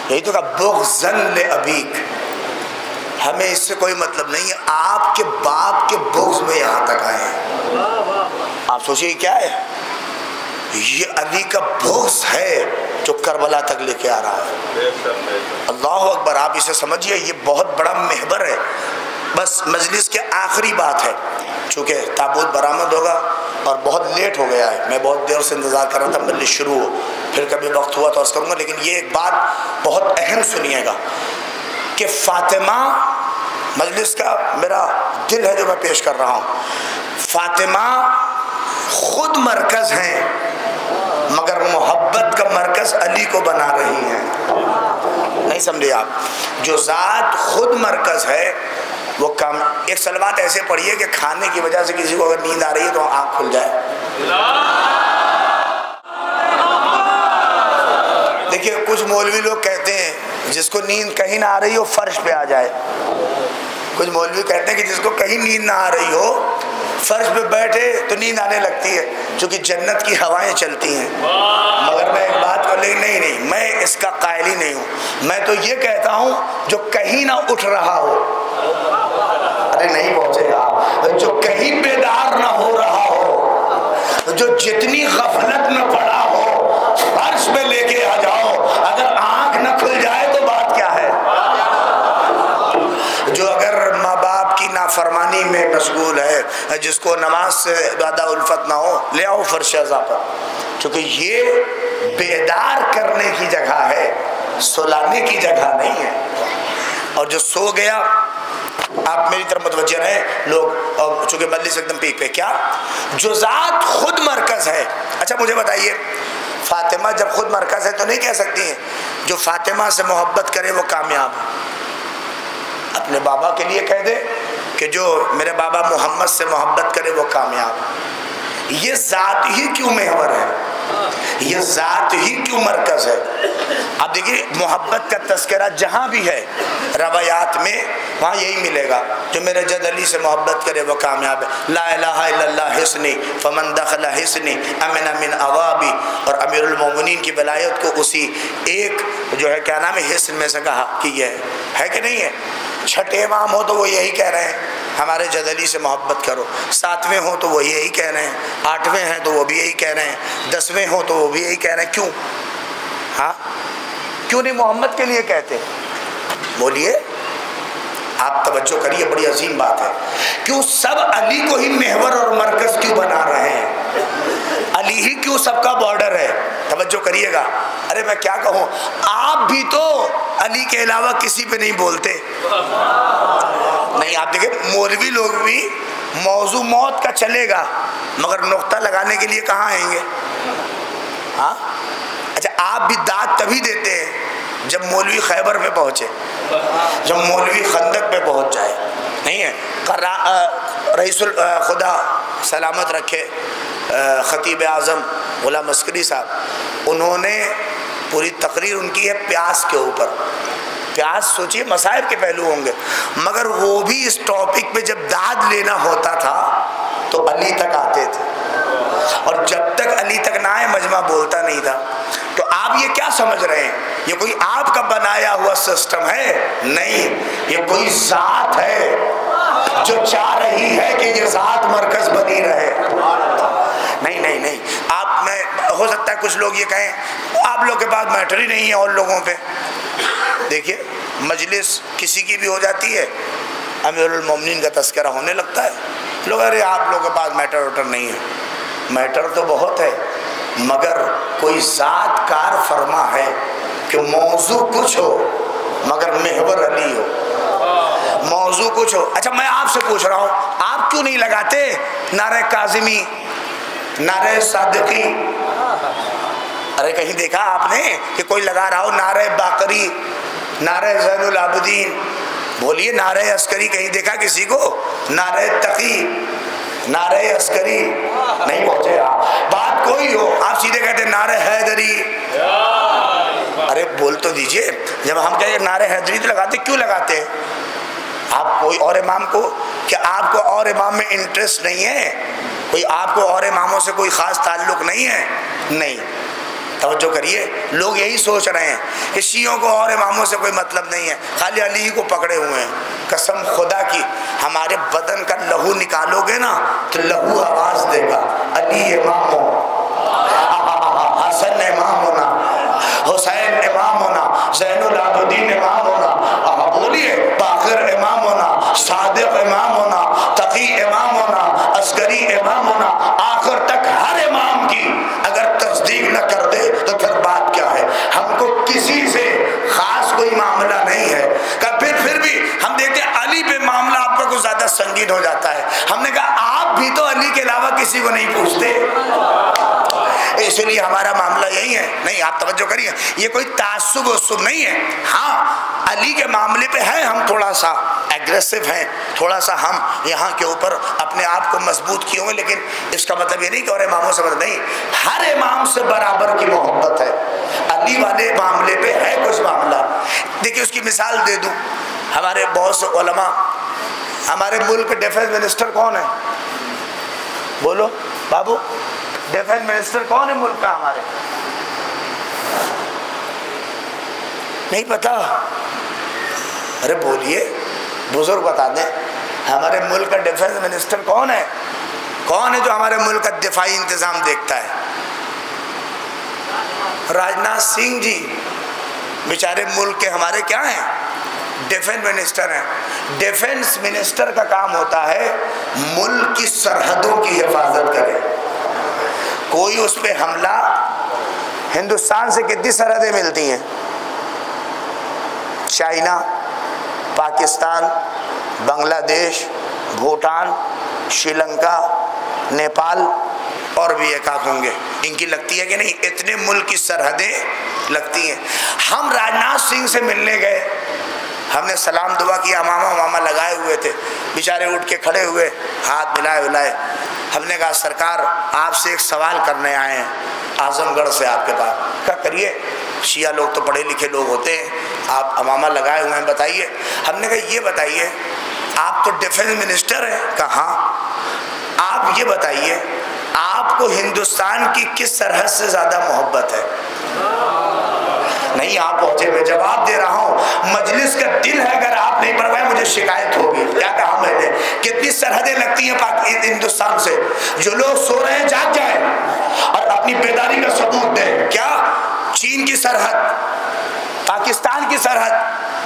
یہی تو کہا، بغضاً لأبیک، ہمیں اس سے کوئی مطلب نہیں ہے، آپ کے باپ کے بغض میں یہاں تک آئے ہیں. آپ سوچئے کیا ہے؟ یہ علی کا بغض ہے جو کربلا تک لے کے آ رہا ہے۔ اللہ اکبر، آپ اسے سمجھیے، یہ بہت بڑا محور ہے۔ بس مجلس کے آخری بات ہے، چونکہ تابوت برآمد ہوگا اور بہت لیٹ ہو گیا ہے، میں بہت دیر سے انتظار کر رہا تھا مجلس شروع ہو، پھر کبھی وقت ہوا تو عرض کروں گا، لیکن یہ ایک بات بہت اہم سنیے گا کہ فاطمہ، مجلس کا میرا دل ہے جو میں پیش کر رہا ہوں، فاطمہ خود مرکز ہیں مگر محبت کا مرکز علی کو بنا رہی ہیں۔ نہیں سمجھے آپ؟ جو ذات خود مرکز ہے وہ کام، ایک صلوات ایسے پڑھیے کہ کھانے کی وجہ سے کسی کو اگر نیند آ رہی ہے تو آنکھ کھل جائے۔ دیکھیے کچھ مولوی لوگ کہتے ہیں جس کو نیند کہیں نہ آ رہی ہو فرش پہ آ جائے، کچھ مولوی کہتے ہیں کہ جس کو کہیں نیند نہ آ رہی ہو فرش پہ بیٹھے تو نیند آنے لگتی ہے، چونکہ جنت کی ہوائیں چلتی ہیں۔ مگر میں ایک بات کو نہیں، میں اس کا قائل ہی نہیں ہوں، میں تو یہ کہتا ہوں جو کہیں نہ اٹھ رہا ہو، ارے نہیں پہنچے گا، جو کہیں بیدار نہ ہو رہا ہو، جو جتنی غفلت میں پڑا ہو فرش پہ لے کے آ جاؤ، اگر آنکھ نہ کھل جائے تو بات کیا ہے؟ جو اگر ماں باپ کی نافرمانی میں مشغول ہے، جس کو نماز سے زیادہ الفت نہ ہو، لے آؤ فرش اعضاء پر، کیونکہ یہ بیدار کرنے کی جگہ ہے، سلانے کی جگہ نہیں ہے۔ اور جو سو گیا، آپ میری طرف متوجہ رہیں لوگ، اور چونکہ مجلس ایک دم پیک پہ، کیا جو ذات خود مرکز ہے۔ اچھا مجھے بتائیے، فاطمہ جب خود مرکز ہے تو نہیں کہہ سکتی ہیں جو فاطمہ سے محبت کرے وہ کامیاب ہے؟ اپنے بابا کے لیے کہہ دے کہ جو میرے بابا محمد سے محبت کرے وہ کامیاب ہے۔ یہ ذات ہی کیوں محور ہے، یہ ذات ہی کیوں مرکز ہے؟ آپ دیکھیے محبت کا تذکرہ جہاں بھی ہے روایات میں، وہاں یہی ملے گا، جو میرے جد علی سے محبت کرے وہ کامیاب ہے۔ لا الہ الا اللہ حسنی فمن دخل حسنی امن من عوابی، اور امیر المومنین کی ولایت کو اسی ایک جو ہے کیا نام ہے حسن میں سے کہا کہ یہ ہے کہ نہیں ہے۔ چھٹے امام ہو تو وہ یہی کہہ رہے ہیں ہمارے جد علی سے محبت کرو، 7ویں ہوں تو وہ یہی کہہ رہے ہیں، 8ویں ہیں تو وہ بھی یہی کہہ رہے ہیں، 10ویں ہوں تو وہ بھی یہی کہہ رہے ہیں۔ کیوں؟ ہاں کیوں نہیں محمد کے لیے کہتے؟ بولیے، آپ توجہ کریے، بڑی عظیم بات ہے۔ کیوں سب علی کو ہی محور اور مرکز کیوں بنا رہے ہیں؟ علی ہی کیوں سب کا بارڈر ہے؟ توجہ کریے گا۔ ارے میں کیا کہوں، آپ بھی تو علی کے علاوہ کسی پہ نہیں بولتے۔ نہیں، آپ دیکھیں مولوی لوگ بھی موضوع موت کا چلے گا مگر نقطہ لگانے کے لیے کہاں آئیں گے؟ ہاں اچھا، آپ بھی داد تبھی دیتے ہیں جب مولوی خیبر پہ پہنچے، جب مولوی خندق پہ پہنچ جائے، نہیں ہے؟ رئیس خدا سلامت رکھے خطیب اعظم غلام عسکری صاحب، انہوں نے پوری تقریر ان کی ہے پیاس کے اوپر۔ پیاس سوچیے مصائب کے پہلو ہوں گے، مگر وہ بھی اس ٹاپک پہ جب داد لینا ہوتا تھا تو علی تک آتے تھے، اور جب تک علی تک نہ آئے مجمع بولتا نہیں تھا۔ تو آپ یہ کیا سمجھ رہے ہیں یہ کوئی آپ کا بنایا ہوا سسٹم ہے؟ نہیں، یہ کوئی ذات ہے جو چاہ رہی ہے کہ یہ ذات مرکز بنی رہے۔ نہیں، آپ میں ہو سکتا ہے کچھ لوگ یہ کہیں آپ لوگ کے پاس میٹر ہی نہیں ہے اور لوگوں پہ۔ دیکھیے مجلس کسی کی بھی ہو جاتی ہے، امیر المومنین کا تذکرہ ہونے لگتا ہے، لوگ ارے آپ لوگوں کے پاس میٹر ویٹر نہیں ہے۔ میٹر تو بہت ہے مگر کوئی ذات کار فرما ہے کہ موضوع کچھ ہو مگر محور علی ہو، موضوع کچھ ہو۔ اچھا میں آپ سے پوچھ رہا ہوں، آپ کیوں نہیں لگاتے نعرہ کاظمی، نعرہ صادقی؟ ارے کہیں دیکھا آپ نے کہ کوئی لگا رہا ہو نعرہ باقری، نعرہ زین العابدین؟ بولیے نعرہ عسکری کہیں دیکھا کسی کو؟ نعرہ تقی، نعرہ عسکری؟ نہیں پہنچے آپ، بات کوئی ہو آپ سیدھے کہتے ہیں نعرہ حیدری۔ ارے بول تو دیجئے، جب ہم کہتے ہیں نعرہ حیدری تو لگاتے، کیوں لگاتے ہیں؟ آپ کوئی اور امام کو، کیا آپ کو اور امام میں انٹرسٹ نہیں ہے؟ کوئی آپ کو اور اماموں سے کوئی خاص تعلق نہیں ہے؟ نہیں، توجہ کریے، لوگ یہی سوچ رہے ہیں کہ شیعوں کو اور اماموں سے کوئی مطلب نہیں ہے، خالی علی ہی کو پکڑے ہوئے ہیں۔ قسم خدا کی، ہمارے بدن کا لہو نکالو گے نا تو لہو آواز دے گا علی امام ہو۔ حسین امام ہونا، زین العابدین امام ہونا، آپ بولیے باقر امام ہونا، صادق امام ہونا، تقی امام ہونا، عسکری امام ہونا، آخر تک ہر امام کی اگر تصدیق نہ کر دے تو پھر بات کیا ہے؟ ہم کو کسی سے خاص کوئی معاملہ نہیں ہے کہ پھر بھی ہم دیکھتے ہیں علی پہ معاملہ آپ کا کچھ زیادہ سنگین ہو جاتا ہے. ہم نے کہا آپ بھی تو علی کے علاوہ کسی کو نہیں پوچھتے، اس لیے ہمارا معاملہ یہی ہے. نہیں آپ توجہ کریے، یہ کوئی تعصب وصب نہیں ہے. ہاں علی کے معاملے پہ ہے ہم تھوڑا سا ایگریسو ہیں، تھوڑا سا ہم یہاں کے اوپر اپنے آپ کو مضبوط کیے ہوئے، لیکن اس کا مطلب یہ نہیں کہ اور اماموں سے مطلب نہیں، ہر امام سے برابر کی محبت ہے. علی والے معاملے پہ ہے کچھ معاملہ. دیکھیے اس کی مثال دے دوں، ہمارے بہت سے علماء، ہمارے ملک ڈیفنس منسٹر کون ہے؟ بولو بابو، ڈیفنس منسٹر کون ہے ملک کا ہمارے؟ نہیں پتا؟ ارے بولیے، بزرگ بتا دیں ہمارے ملک کا ڈیفنس منسٹر کون ہے؟ کون ہے جو ہمارے ملک کا دفاعی انتظام دیکھتا ہے؟ راجناتھ سنگھ جی بیچارے ملک کے ہمارے کیا ہیں؟ ڈیفنس منسٹر ہیں. ڈیفنس منسٹر کا کام ہوتا ہے ملک کی سرحدوں کی حفاظت کرے. کوئی اس پہ حملہ، ہندوستان سے کتنی سرحدیں ملتی ہیں؟ چائنا، پاکستان، بنگلہ دیش، بھوٹان، شری لنکا، نیپال اور بھی ایک آدھ ہوں گے، ان کی لگتی ہے کہ نہیں؟ اتنے ملک کی سرحدیں لگتی ہیں. ہم راجناتھ سنگھ سے ملنے گئے، ہم نے سلام دعا کیا، ماما لگائے ہوئے تھے، بیچارے اٹھ کے کھڑے ہوئے، ہاتھ ملائے. ہم نے کہا سرکار آپ سے ایک سوال کرنے آئے ہیں اعظم گڑھ سے آپ کے پاس. کیا کریے، شیعہ لوگ تو پڑھے لکھے لوگ ہوتے ہیں، آپ امامہ لگائے ہوئے ہیں، بتائیے. ہم نے کہا یہ بتائیے آپ تو ڈیفنس منسٹر ہیں. کہا ہاں. آپ یہ بتائیے آپ کو ہندوستان کی کس سرحد سے زیادہ محبت ہے؟ نہیں آپ پہنچے، میں جواب دے رہا ہوں. مجلس کا دل ہے، اگر آپ نہیں پڑھ پائے مجھے شکایت ہوگی. کیا کہا میں نے؟ کتنی سرحدیں لگتی ہیں ہندوستان سے؟ جو لوگ سو رہے ہیں جاگ جائیں اور اپنی بیداری کا ثبوت دیں. کیا چین کی سرحد، پاکستان کی سرحد،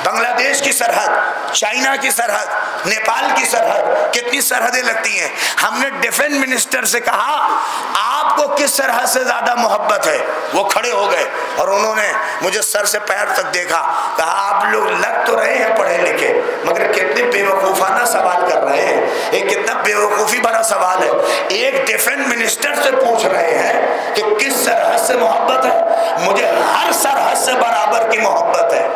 بنگلہ دیش کی سرحد، چائنا کی سرحد، نیپال کی سرحد، کتنی سرحدیں لگتی ہیں. ہم نے ڈیفنس منسٹر سے کہا آپ کو کس سرحد سے زیادہ محبت ہے؟ وہ کھڑے ہو گئے اور انہوں نے مجھے سر سے پیر تک دیکھا. کہا آپ لوگ لگ تو رہے ہیں پڑھے لکھے، مگر کتنے بے وقوفانہ سوال کر رہے ہیں. یہ کتنا بے وقوفی بھرا سوال ہے. ایک ڈیفنس منسٹر سے پوچھ رہے ہیں کہ کس سرحد سے محبت ہے. مجھے ہر سرحد سے برابر کی محبت ہے.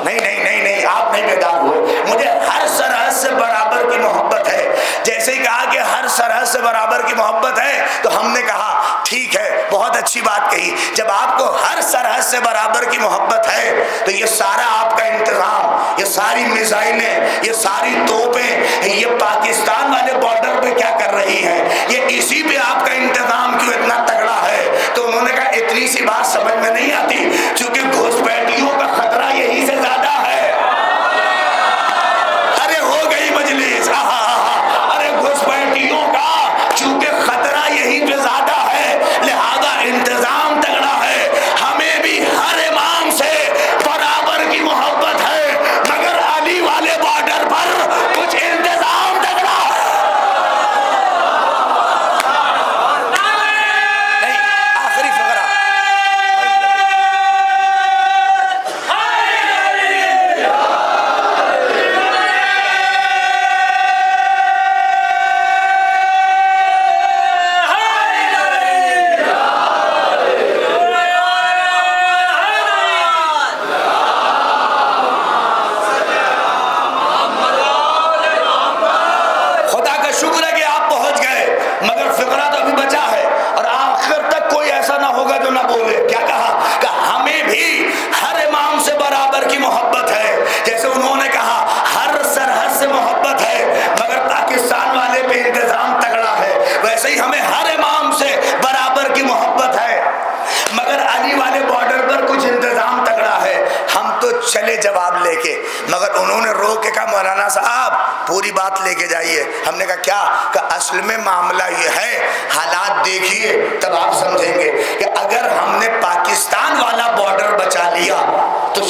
نہیں نہیں نہیں نہیں آپ نہیں بیدار ہوئے. مجھے ہر سرحد سے برابر کی محبت ہے. جیسے ہی کہا کہ ہر سرحد سے برابر کی محبت ہے تو ہم نے کہا ٹھیک ہے، بہت اچھی بات کہی. جب آپ کو ہر سرحد سے برابر کی محبت ہے تو یہ سارا آپ کا انتظام، یہ ساری میزائلیں، یہ ساری توپیں، یہ پاکستان والے بارڈر پہ کیا کر رہی ہیں؟ یہ اسی پہ آپ کا انتظام کیوں اتنا تگڑا ہے؟ تو انہوں نے کہا اتنی سی بات سمجھ میں نہیں آتی، کیونکہ گھسپیٹیوں کا خطرہ یہی سے زیادہ ہے. ارے ہو گئی مجلس، ارے گھسپیٹیوں کا چونکہ خطرہ یہی پہ زیادہ ہے، لہذا انتظام تگڑا ہے. ہمیں بھی ہر امام سے برابر کی محبت ہے، مگر علی والے بارڈر پر کچھ انتظام تگڑا ہے. نہیں آخری فقرہ، خدا کا شکر ہے کہ آپ پہنچ گئے، مگر فقرہ تو ابھی بچا ہے اور آخر تک کوئی ایسا نہ ہوگا جو نہ بولے. کیا کہا؟ کہ ہمیں بھی ہر امام سے برابر کی محبت ہے. جیسے انہوں نے کہا ہر سرحد سے محبت ہے مگر پاکستان والے پہ انتظام تگڑا ہے، ویسے ہی ہمیں ہر امام سے برابر کی محبت ہے مگر علی والے بارڈر پر کچھ انتظام تگڑا ہے. ہم تو چلے جواب لے کے، مگر انہوں نے رو کے کہا مولانا صاحب پوری بات لے کے جائیے. ہم نے کہا کیا؟ کہ اصل میں معاملہ یہ ہے، حالات دیکھیے تب آپ سمجھیں گے کہ اگر ہم نے پاکستان والا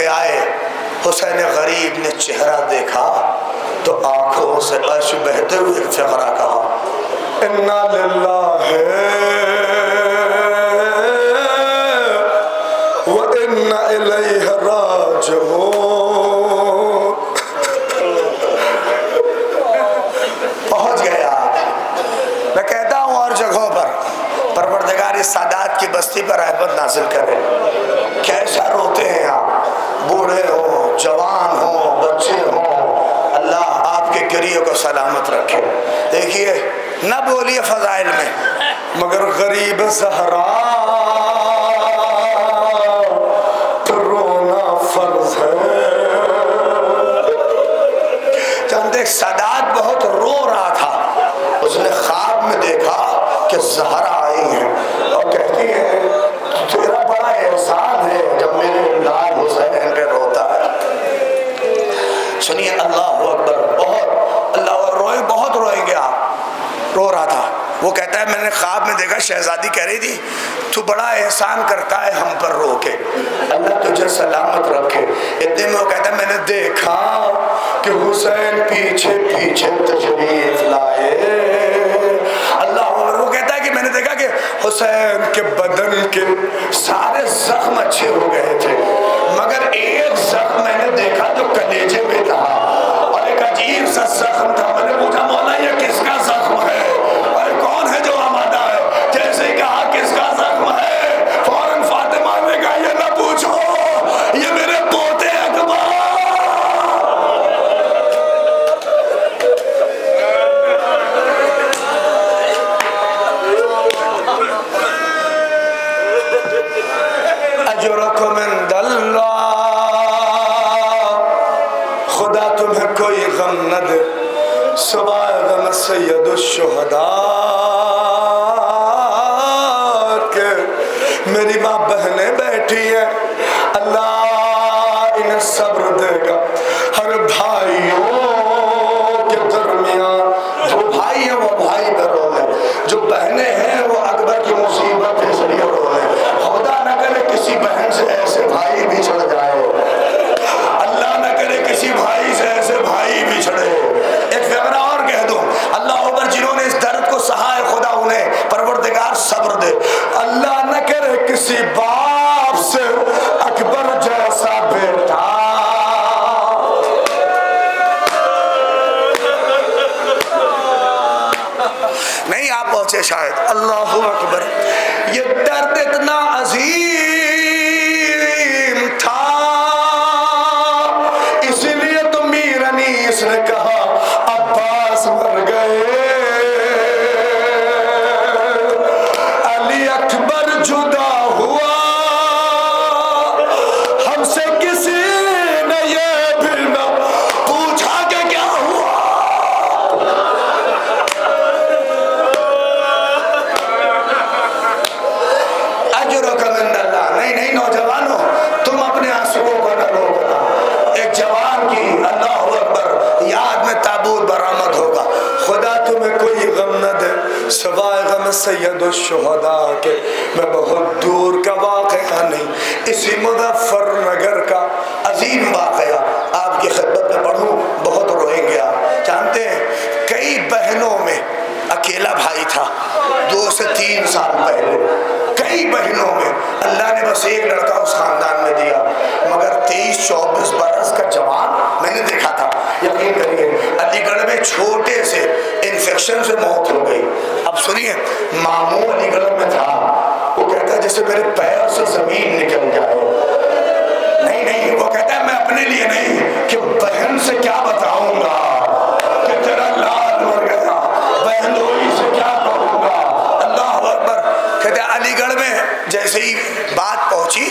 کے آئے، حسین غریب نے چہرہ دیکھا تو آنکھوں سے اشک بہتے ہوئے فقرہ کہا، انا للہ و انا الیہ راجعون۔ پہنچ گئے آپ۔ میں کہتا ہوں اور جگہوں پر پروردگار اس سادات کی بستی پر رحمت نازل کرے۔ کیسا روتے ہیں آپ، بوڑھے ہو، جوان ہو، بچے ہو، اللہ آپ کے گریے کو سلامت رکھے۔ دیکھیے نہ بولیے فضائل میں، مگر غریب زہرا تو رونا فرض ہے۔ چند ایک سادات بہت رو رہا تھا، اس نے خواب میں دیکھا کہ زہرا آئی ہیں اور کہتی ہے تیرا بڑا احسان ہے جب میرے لال حسین پہ روتا ہے۔ سنیے اللہ اکبر، بہت اللہ روئے، بہت روئیں گے آپ۔ رو رہا تھا، وہ کہتا ہے میں نے خواب میں دیکھا شہزادی کہہ رہی تھی تو بڑا احسان کرتا ہے ہم پر رو کے، اللہ تجھے سلامت رکھے۔ اتنے میں وہ کہتا ہے میں نے دیکھا کہ حسین پیچھے پیچھے تشریف لائے۔ اللہ وہ کہتا ہے کہ میں نے دیکھا کہ حسین کے بدن کے سارے زخم اچھے ہو گئے تھے، مگر ایک زخم میں نے دیکھا جو کلیجے میں تھا اور ایک عجیب سا زخم تھا۔ میں نے پوچھا مولا یہ کس کا زخم ہے اور کون ہے جو آمادہ ہے؟ جیسے ہی کہا کس کا زخم ہے، فوراً فاطمہ نے کہا یہ نہ پوچھو، یہ میرے پوتے اکبر۔ اجرکم عند اللہ، خدا تمہیں کوئی غم نہ دے سوائے غم سید الشہداء کے۔ میری ماں بہنیں بیٹھی ہیں، اللہ انہیں صبر دے گا۔ ہر بھائیوں کے درمیان جو بھائی ہیں وہ بھائی پر رو لیں، جو بہنیں ہیں وہ اکبر کی مصیبت کے ذریعے رو لیں۔ خدا نہ کرے کسی بہن سے ایسے بھائی بچھڑ جائے، اللہ نہ کرے کسی بھائی سے ایسے بھائی بچھڑے۔ ایک فقرہ اور کہہ دوں، اللہ اکبر جنہوں نے اس درد کو سہا ہے خدا انہیں پروردگار صبر دے۔ اللہ نہ کرے کسی باپ سے اکبر جیسا بیٹا۔ نہیں آپ پہنچے شاید، اللہ اکبر۔ یہ درد اتنا عظیم تھا، اس لیے تو میر انیس نے کہا عباس مر گئے، علی اکبر جدا ہوا، ہم سے کسی نے یہ بھی نہ پوچھا کہ کیا ہوا۔ اجرکم عند اللہ۔ نہیں نوجوانوں، تم اپنے آنسوؤں کو نہ روکنا۔ ایک جوان کی اللہ اکبر یاد میں تابوت برآمد ہوگا۔ خدا تمہیں کوئی غم نہ دے سوائے غم سید الشہداء کے۔ میں بہت دور کا واقعہ نہیں، اسی مظفر نگر کا عظیم واقعہ آپ کی خدمت میں پڑھوں، بہت روئیں گے آپ۔ جانتے ہیں کئی بہنوں میں اکیلا بھائی تھا 2 سے 3 سال پہلے، کئی بہنوں میں اللہ نے بس ایک لڑکا اس خاندان میں دیا، مگر 23-24 برس کا جوان میں نے دیکھا تھا۔ یقین کریے علی گڑھ میں چھوٹے سے انفیکشن سے موت ہو گئی۔ اب سنیے ماموں علی گڑھ میں تھا، وہ کہتا ہے جیسے میرے پیر سے زمین نکل جائے۔ نہیں وہ کہتا ہے میں اپنے لیے نہیں کہ بہن سے کیا بتاؤں گا کہ تیرا لال مر گیا، بہنوئی سے کیا کہوں گا۔ اللہ اکبر۔ کہتے ہیں علی گڑھ میں جیسے ہی بات پہنچی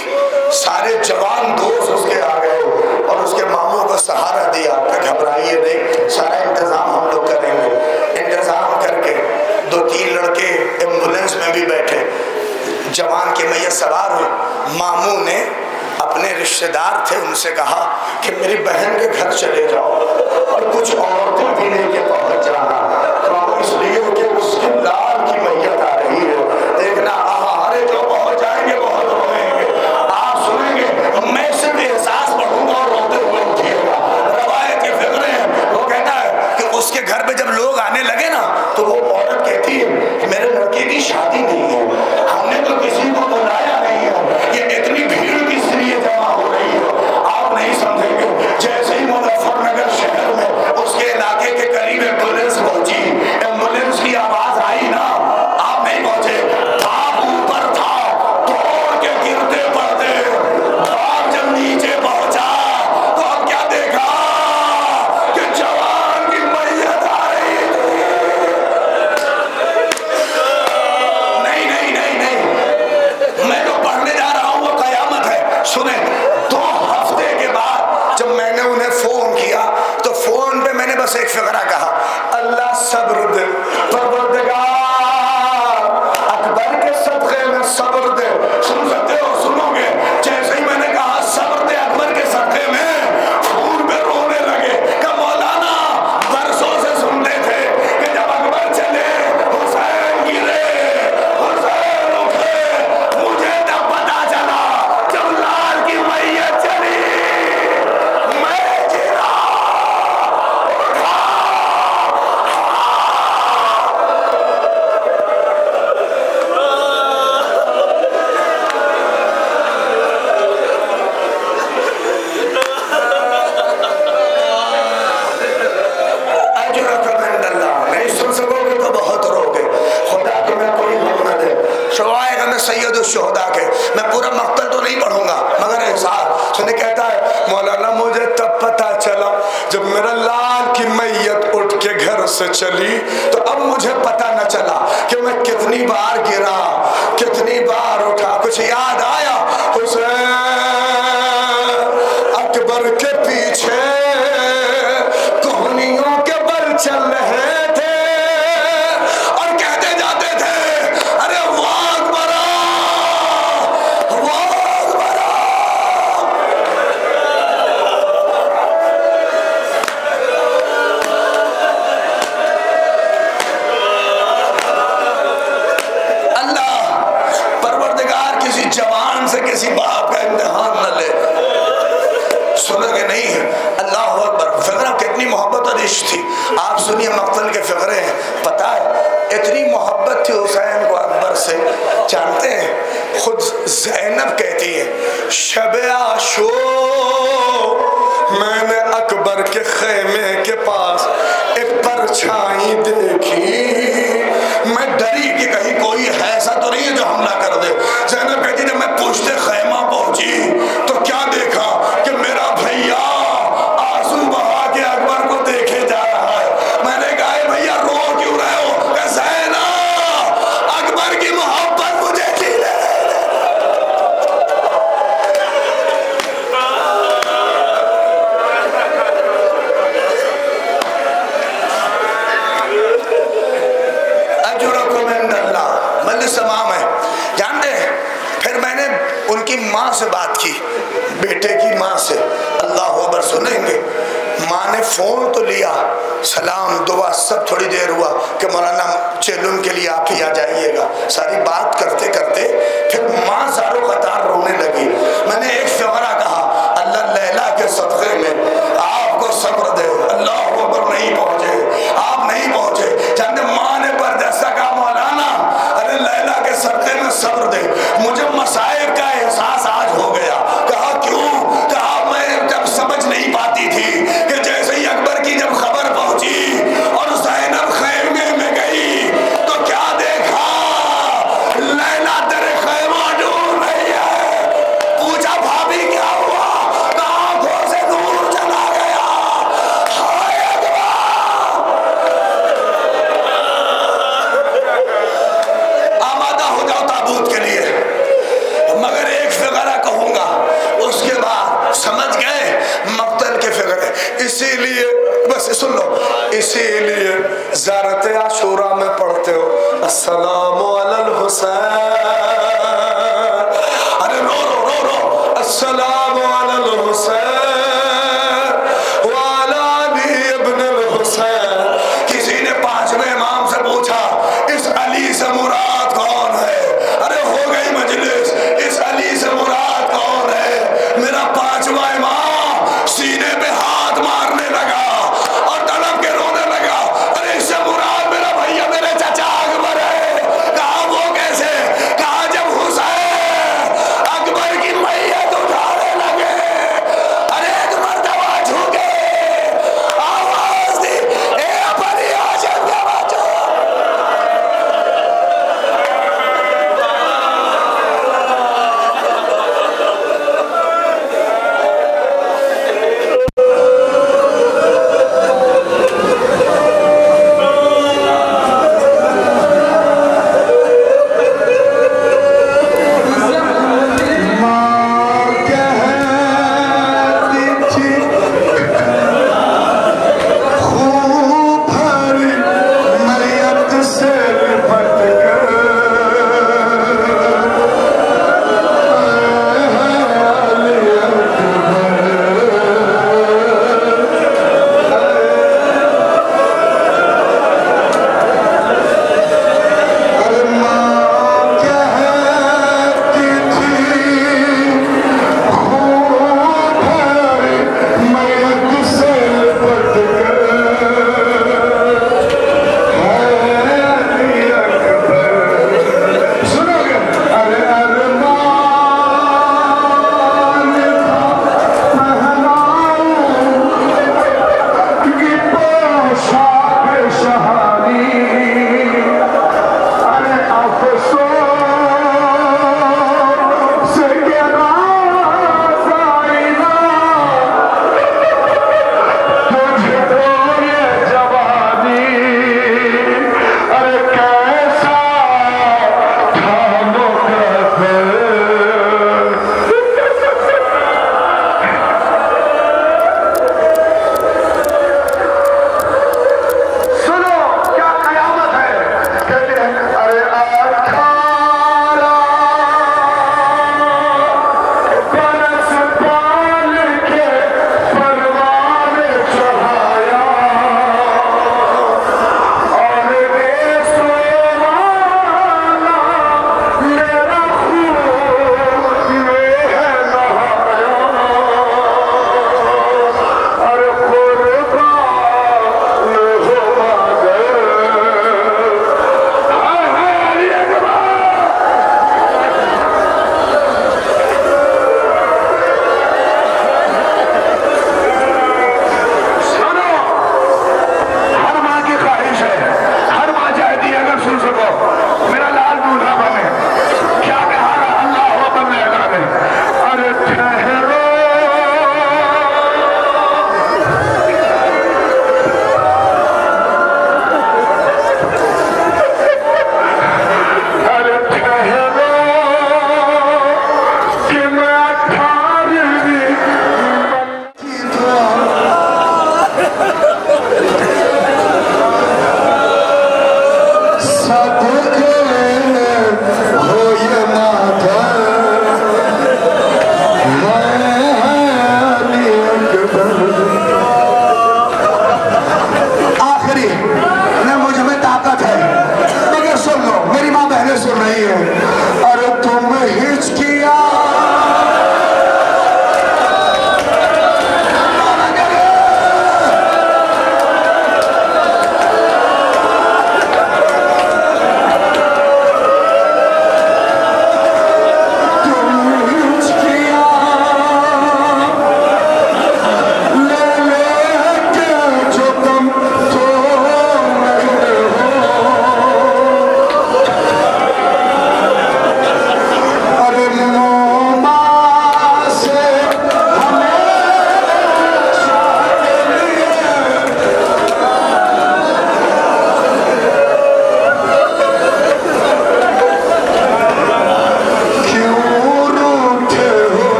سارے جوان دوست اس کے آ گئے اور اس کے ماموں کو سہارا دیا کہ گھبرائیے نہیں، سارا انتظام ہم لوگ کریں گے۔ انتظام کر کے 2-3 لڑکے ایمبولینس میں بھی بیٹھے، جوان کے میت سوار ہوئے۔ ماموں نے اپنے رشتہ دار تھے ان سے کہا کہ میری بہن کے گھر چلے جاؤ اور کچھ عورتیں بھی لے کے پہنچ جانا، اس لیے کہ اس کی لال کی میت آ رہی ہے، دیکھنا ہمارے جو پہنچ جائیں گے بہت روئیں گے۔ آپ سنیں گے میں صرف احساس صبر دے پروردگار، اکبر کے صدقے میں صبر دے. سن سکتے ہو؟ سنو گے؟ جیسے ہی میں نے کہا صبر دے اکبر کے صدقے میں، پھول پہ رونے لگے کہ مولانا برسوں سے سنتے تھے کہ جب اکبر چلے حسین گرے حسین اٹھے، مجھے تب پتا چلا جب لال کی میت چلی میں گرا اٹھا. سید الشہداء کے میں پورا مقتل تو نہیں پڑھوں گا مگر احساس سنے کہتا ہے مولانا مجھے تب پتا چلا جب میرا لال کی میت اٹھ کے گھر سے چلی تو اب مجھے پتا نہ چلا کہ میں کتنی بار گرا کتنی بار اٹھا. کچھ یاد آیا؟ حسین اکبر کے پیچھے کوہنیوں کے بل چل رہے تھے اور کہتے جاتے تھے ارے واہ جوان سے کسی باپ کا امتحان نہ لے. سنو گے نہیں؟ اللہ اکبر. فقرہ کتنی محبت اور عشق تھی. آپ سنیے مقتل کے فقرے ہیں. پتہ ہے اتنی محبت تھی حسین کو اکبر سے. جانتے ہیں خود زینب کہتی ہے شب عاشور میں نے اکبر کے خیمے کے پاس ایک پرچھائی دیکھی، میں ڈری کہ کہیں کوئی ایسا تو نہیں ہے جو حملہ کر دے. زینب کہتی جب میں پوچھتے خیمہ پہنچی تو کیا دیکھا کہ میرا بھیا آنسو بہا کے اکبر کو دیکھے جا رہا ہے. میں نے کہا اے بھیا رو کیوں رہے ہو؟ کہ زینب اکبر کی محبت مجھے کی لے. تمام ہے. جانتے ہیں پھر میں نے ان کی ماں سے بات کی، بیٹے کی ماں سے. اللہ اکبر. سنیں گے ماں نے فون تو لیا، سلام دعا سب تھوڑی دیر ہوا کہ مولانا چیلون کے لیے آپ ہی آ جائیے گا. ساری بات کرتے کرتے پھر ماں زارو قطار رونے لگی. میں نے ایک فقرہ کہا اللہ لیلا کے صدقے میں آپ کو صبر دے. اللہ اکبر. نہیں پہنچے آپ نہیں پہنچے. جانتے ماں نے بردستہ کہا مولانا ارے لیلا کے صدقے میں صبر دے. مجھے مصائب کا احساس آج ہو گیا. کہا کیوں؟ کہا میں جب سمجھ نہیں پاتی تھی کہ جیسے ہی اکبر کی جب خبر پہنچی اور زینب خیمے میں گئی تو کیا دیکھا لیلا تیرے خیمہ ڈھونڈ رہی ہے. پوچھا بھابھی کیا ہوا؟ کہا آنکھوں سے دور چلا گیا. ہائے اکبر. آمادہ ہو جاؤ تابوت کے لیے. مگر ایک فقرہ کہوں گا اس کے بعد سمجھ گئے مقتل کے فقرے. اسی لیے بس سن لو، اسی لیے زیارت عاشورہ میں پڑھتے ہو السلام علی الحسین. ارے رو رو رو رو. السلام علی الحسین وعلی علی ابن الحسین. کسی نے پانچویں امام سے پوچھا اس علی سے مراد کون ہے؟ ارے ہو گئی مجلس. اس علی سے مراد کون ہے؟ میرا پانچواں امام سینے پہ ہاتھ مارنے لگا اور تڑپ کے رونے لگا. ارے اس سے مراد میرا بھیا میرے چچا اکبر ہے. کہا وہ کیسے؟ صدقے